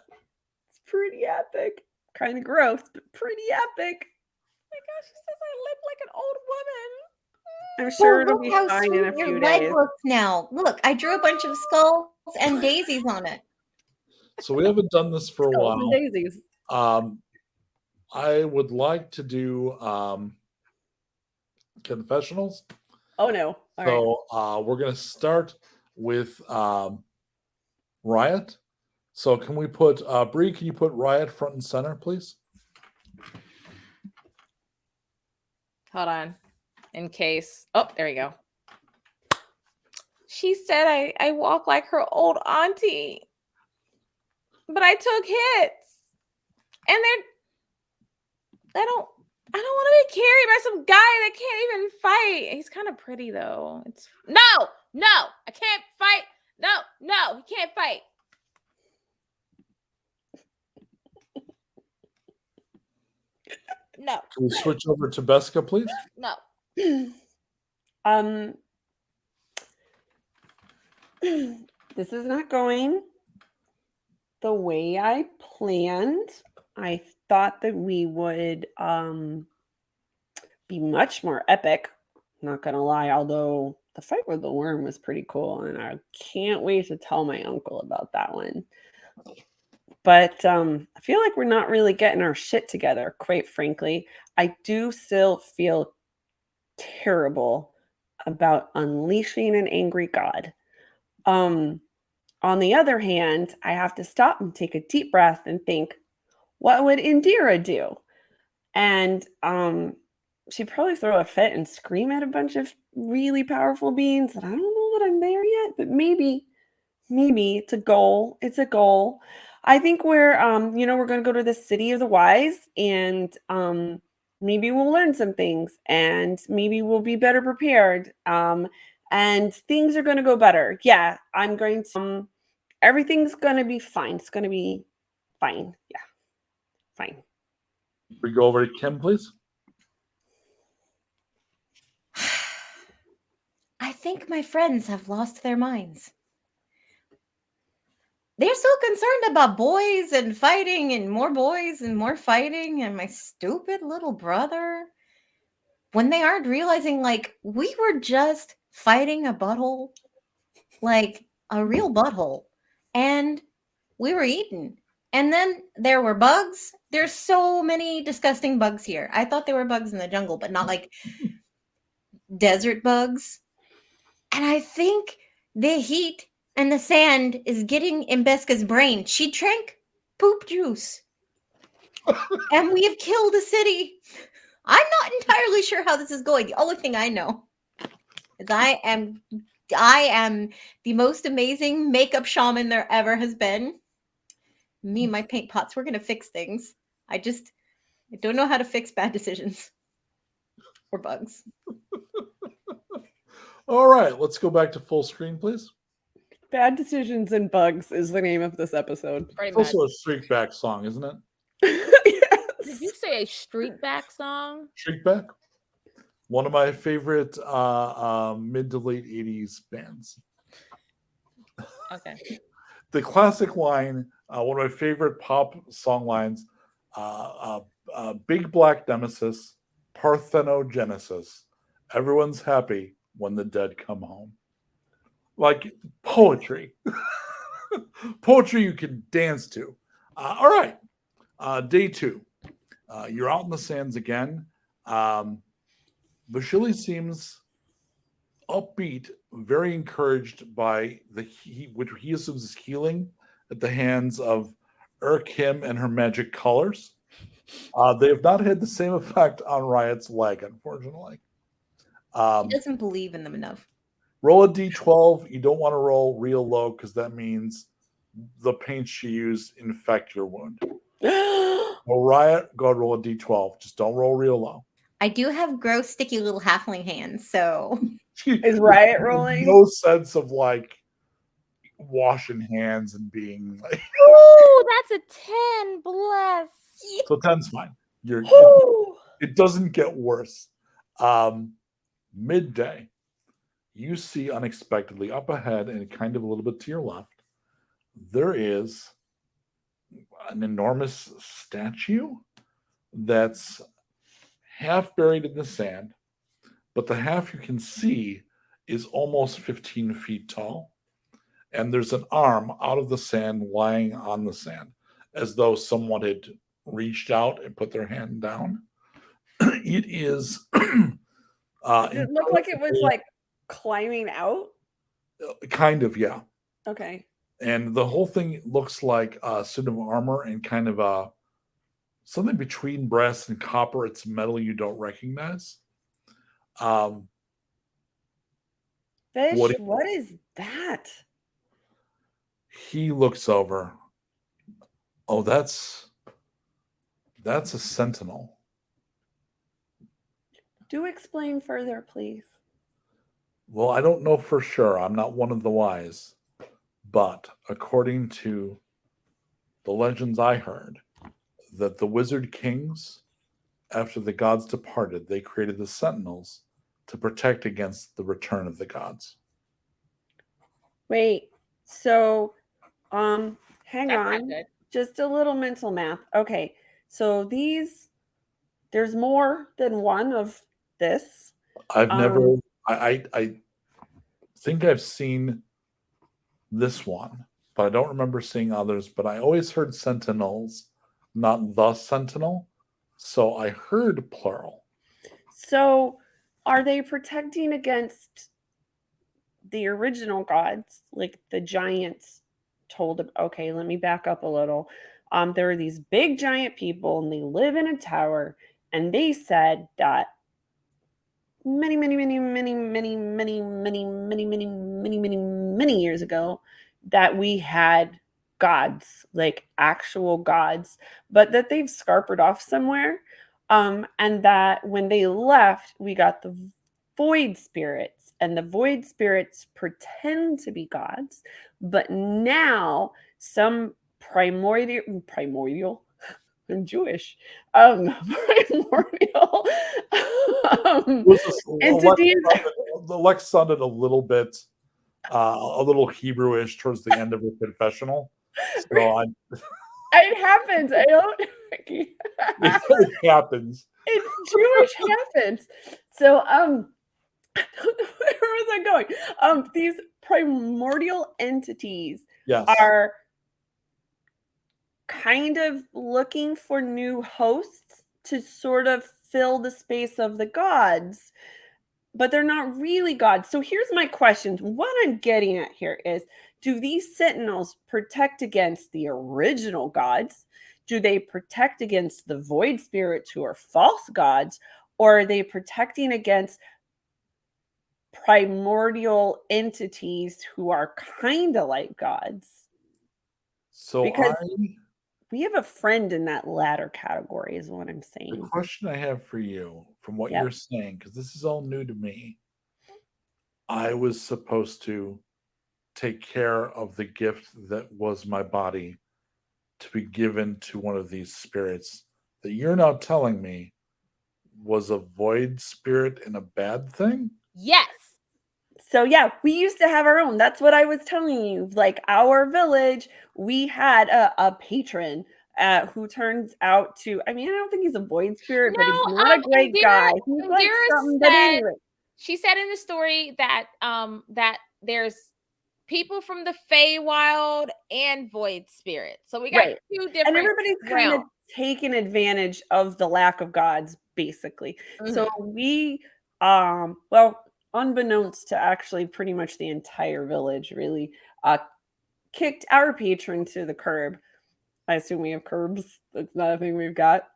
It's pretty epic. Kind of gross, but pretty epic. Oh my gosh, she says I live like an old woman. I'm sure Well, it'll look be how fine in a sweet your few leg days. looks now. Look, I drew a bunch of skulls and daisies on it. So we haven't done this for a Skulls and while. daisies. I would like to do confessionals. Oh, no. All right. So we're gonna start with Riot. So can we put Bree? Can you put Riot front and center, please? Hold on. In case. Oh, there we go. She said I walk like her old auntie. But I took hits. And I don't want to be carried by some guy that can't even fight. He's kind of pretty though. It's no, I can't fight. No, he can't fight. No, Can we switch over to Beska, please? no. This is not going the way I planned. I thought that we would be much more epic. Not gonna lie, although the fight with the worm was pretty cool, and I can't wait to tell my uncle about that one. But I feel like we're not really getting our shit together, quite frankly. I do still feel terrible about unleashing an angry god. On the other hand, I have to stop and take a deep breath and think, what would Indira do? And she'd probably throw a fit and scream at a bunch of really powerful beings. And I don't know that I'm there yet, but maybe it's a goal. It's a goal. I think we're going to go to the city of the wise, and maybe we'll learn some things, and maybe we'll be better prepared. And things are going to go better. Yeah, I'm going to. Everything's going to be fine. It's going to be fine. Yeah, fine. We go over to Kim, please. I think my friends have lost their minds. they're so concerned about boys and fighting and more fighting and my stupid little brother when they aren't realizing like we were just fighting a butthole, like a real butthole, and we were eaten. And then there were bugs. There's so many disgusting bugs here. I thought there were bugs in the jungle, but not like desert bugs. And I think the heat and the sand is getting in Beska's brain. She drank poop juice. And we have killed a city. I'm not entirely sure how this is going. The only thing I know is I am the most amazing makeup shaman there ever has been. Me and my paint pots, we're gonna fix things. I don't know how to fix bad decisions or bugs. All right, let's go back to full screen, please. Bad Decisions and Bugs is the name of this episode. Pretty It's much. also a Streakback song, isn't it? Did you say a street back song? Streakback, one of my favorite mid to late '80s bands. Okay. The classic line, one of my favorite pop song lines, Big Black Nemesis, Parthenogenesis. Everyone's happy when the dead come home. Like poetry. Poetry you can dance to. All right. Day 2. You're out in the sands again. Vasily seems upbeat, very encouraged by which he assumes is healing at the hands of Kim and her magic colors. They have not had the same effect on Riot's leg, unfortunately. He doesn't believe in them enough. Roll a d12. You don't want to roll real low because that means the paints she used infect your wound. Well, Riot, go ahead, roll a d12. Just don't roll real low. I do have gross, sticky little halfling hands, so Is Riot rolling? No sense of like washing hands and being like. Ooh, that's a 10. Bless. So 10's fine. Whew. It doesn't get worse. Midday, you see unexpectedly up ahead and kind of a little bit to your left, there is an enormous statue that's half buried in the sand, but the half you can see is almost 15 feet tall. And there's an arm out of the sand lying on the sand as though someone had reached out and put their hand down. It is. Does it look like it was like climbing out? Kind of, yeah. Okay. And the whole thing looks like a suit of armor and kind of something between brass and copper. It's metal you don't recognize. Fish, What- what is that? He looks over. Oh, that's a sentinel. Do explain further, please. Well, I don't know for sure. I'm not one of the wise. But according to the legends I heard, that the wizard kings, after the gods departed, they created the sentinels to protect against the return of the gods. Wait, so hang That's not on. good. Just a little mental math. Okay, so there's more than one of this. I've never. I think I've seen this one, but I don't remember seeing others. But I always heard sentinels, not the sentinel. So I heard plural. So are they protecting against the original gods, like the giants told? Okay, let me back up a little. There are these big giant people, and they live in a tower, and they said that many years ago that we had gods, like actual gods, but that they've scarpered off somewhere. And that when they left, we got the void spirits, and the void spirits pretend to be gods, but now some primordial I'm Jewish. Primordial entities. The Lex sounded a little bit, a little Hebrewish towards the end of her confessional. No, It happens. I don't. it happens. It's Jewish happens. So where was I going? These primordial entities Yes. are kind of looking for new hosts to sort of fill the space of the gods, but they're not really gods. So here's my question. What I'm getting at here is, do these sentinels protect against the original gods? Do they protect against the void spirits who are false gods? Or are they protecting against primordial entities who are kind of like gods? So Because we have a friend in that latter category, is what I'm the saying. question I have for you, from what Yep. you're saying, because this is all new to me, I was supposed to take care of the gift that was my body to be given to one of these spirits that you're now telling me was a void spirit and a bad thing? Yes. So yeah, we used to have our own. That's what I was telling you. Like our village, we had a patron who turns out to, I mean, I don't think he's a void spirit, but he's No, not a great guy. He's like Indira something, but said- anyway. She said in the story that that there's people from the Feywild and void spirits. So we got Right. two And different everybody's kind of realms. taken advantage of the lack of gods, basically. So we well, unbeknownst to actually pretty much the entire village, really kicked our patron to the curb. I assume we have curbs. That's not a thing we've got.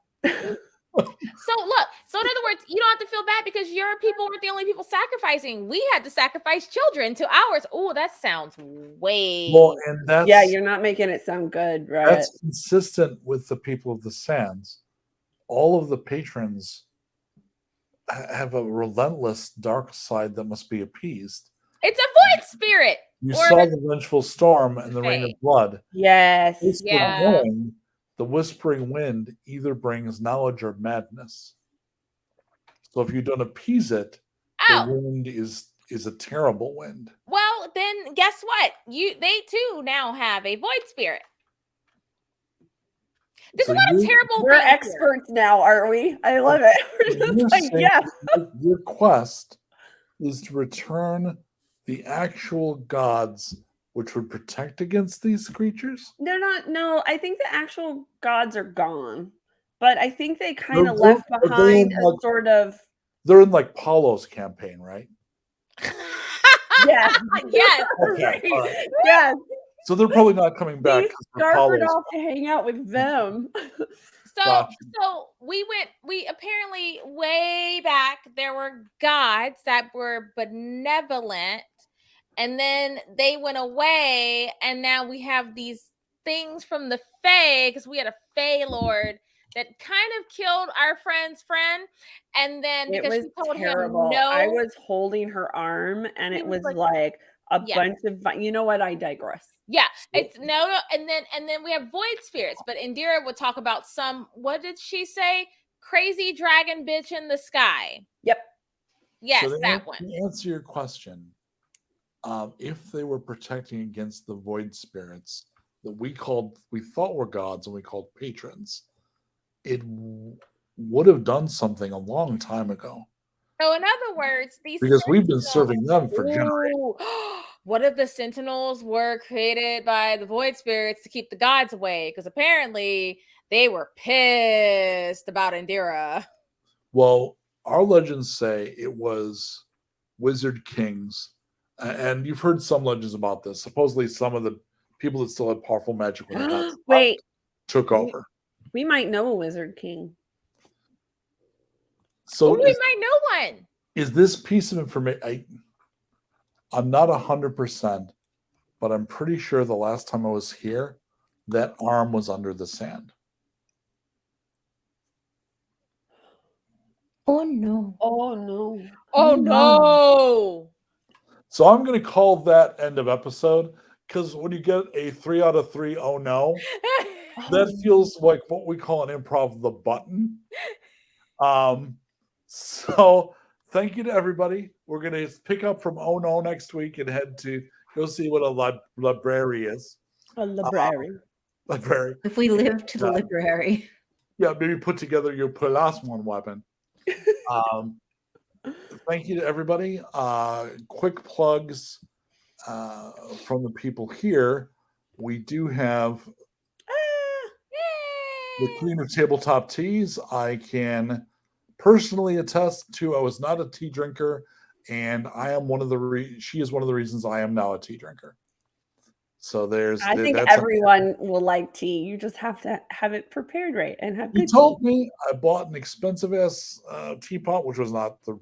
So look, so in other words, you don't have to feel bad because your people weren't the only people sacrificing. We had to sacrifice children to ours. Oh, that sounds way. Well, and that's Yeah, you're not making it sound good, right? that's consistent with the people of the sands. All of the patrons have a relentless dark side that must be appeased. It's a void spirit. You Or saw a- the vengeful storm and the rain of Fae. blood. Yes. Yeah. The whispering wind either brings knowledge or madness. So if you don't appease it, the Oh, wind is a terrible wind. well, then guess what? They too now have a void spirit. There's So a lot of you- terrible We're things here. experts now, aren't we? I love it. We're You're just like, saying yeah. your quest is to return the actual gods which would protect against these creatures? They're not, no, I think the actual gods are gone. But I think they kind of They're- left are they behind in, a like- sort of, They're in like Paulo's campaign, right? yeah. Yes. Okay, all right. Yes. So they're probably not coming back. He 'cause they're scarpered Paulo's. off to hang out with them. So Gotcha. so we apparently way back there were gods that were benevolent, and then they went away, and now we have these things from the Fae, because we had a Fae lord that kind of killed our friend's friend, and then It because was she told terrible. him no, I was holding her arm and He it was was like- like a Yeah. bunch of, you know what? I digress. yeah, it's no, and then we have void spirits, but Indira would talk about some, what did she say? Crazy dragon bitch in the sky. Yep. Yes, So to that one. To answer your question, if they were protecting against the void spirits that we thought were gods and we called patrons, it would have done something a long time ago So in other words, these because we've been sentinels- serving them for generations. Ooh, what if the sentinels were created by the void spirits to keep the gods away? Because apparently they were pissed about Indira. Well, our legends say it was wizard kings, and you've heard some legends about this. Supposedly, some of the people that still had powerful magic when they got Wait, took over. we might know a wizard king. So we might know one. is this piece of information? I'm not 100%, but I'm pretty sure the last time I was here, that arm was under the sand. Oh no. Oh no. Oh no. So I'm going to call that end of episode because when you get a 3 out of 3, oh no, that feels like what we call an improv the button. So thank you to everybody. We're going to pick up from oh no next week and head to go see what a library is. A library. library. If we live to the library. Yeah, maybe put together your plasmon weapon. Thank you to everybody. Quick plugs from the people here. We do have the Queen of Tabletop Teas. I can personally attest to I was not a tea drinker, and I am one of the she is one of the reasons I am now a tea drinker. So I think everyone will like tea. You just have to have it prepared right and have good You told me I bought an expensive ass teapot, which was not the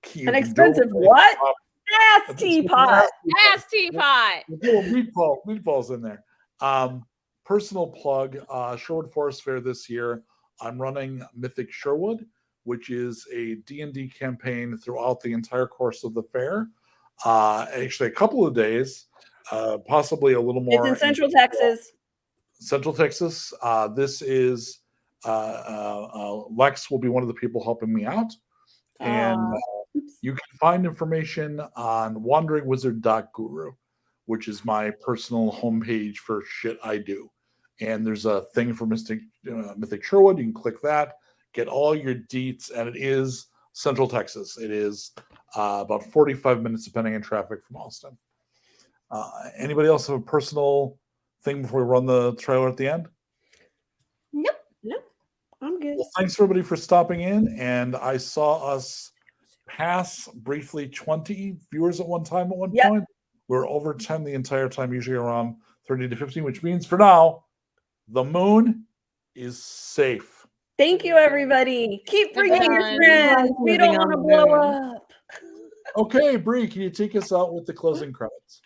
key. An expensive what? Ass teapot. Ass teapot. Little meatballs in there. Personal plug, Sherwood Forest Fair this year. I'm running Mythic Sherwood, which is a D&D campaign throughout the entire course of the fair. Actually, a couple of days, possibly a little more. It's in Central Texas. Central Texas. This is Lex will be one of the people helping me out. And you can find information on wanderingwizard.guru, which is my personal homepage for shit I do. And there's a thing for Mythic Sherwood. You can click that, get all your deets, and it is Central Texas. It is about 45 minutes, depending on traffic, from Austin. Anybody else have a personal thing before we run the trailer at the end? Nope. I'm good. Well, thanks everybody for stopping in. And I saw us pass briefly 20 viewers at one time at one point. We're over 10 the entire time, usually around 30 to 15, which means for now, the moon is safe. Thank you, everybody. Keep bringing your friends. We don't want to blow up. Okay, Bree, can you take us out with the closing credits?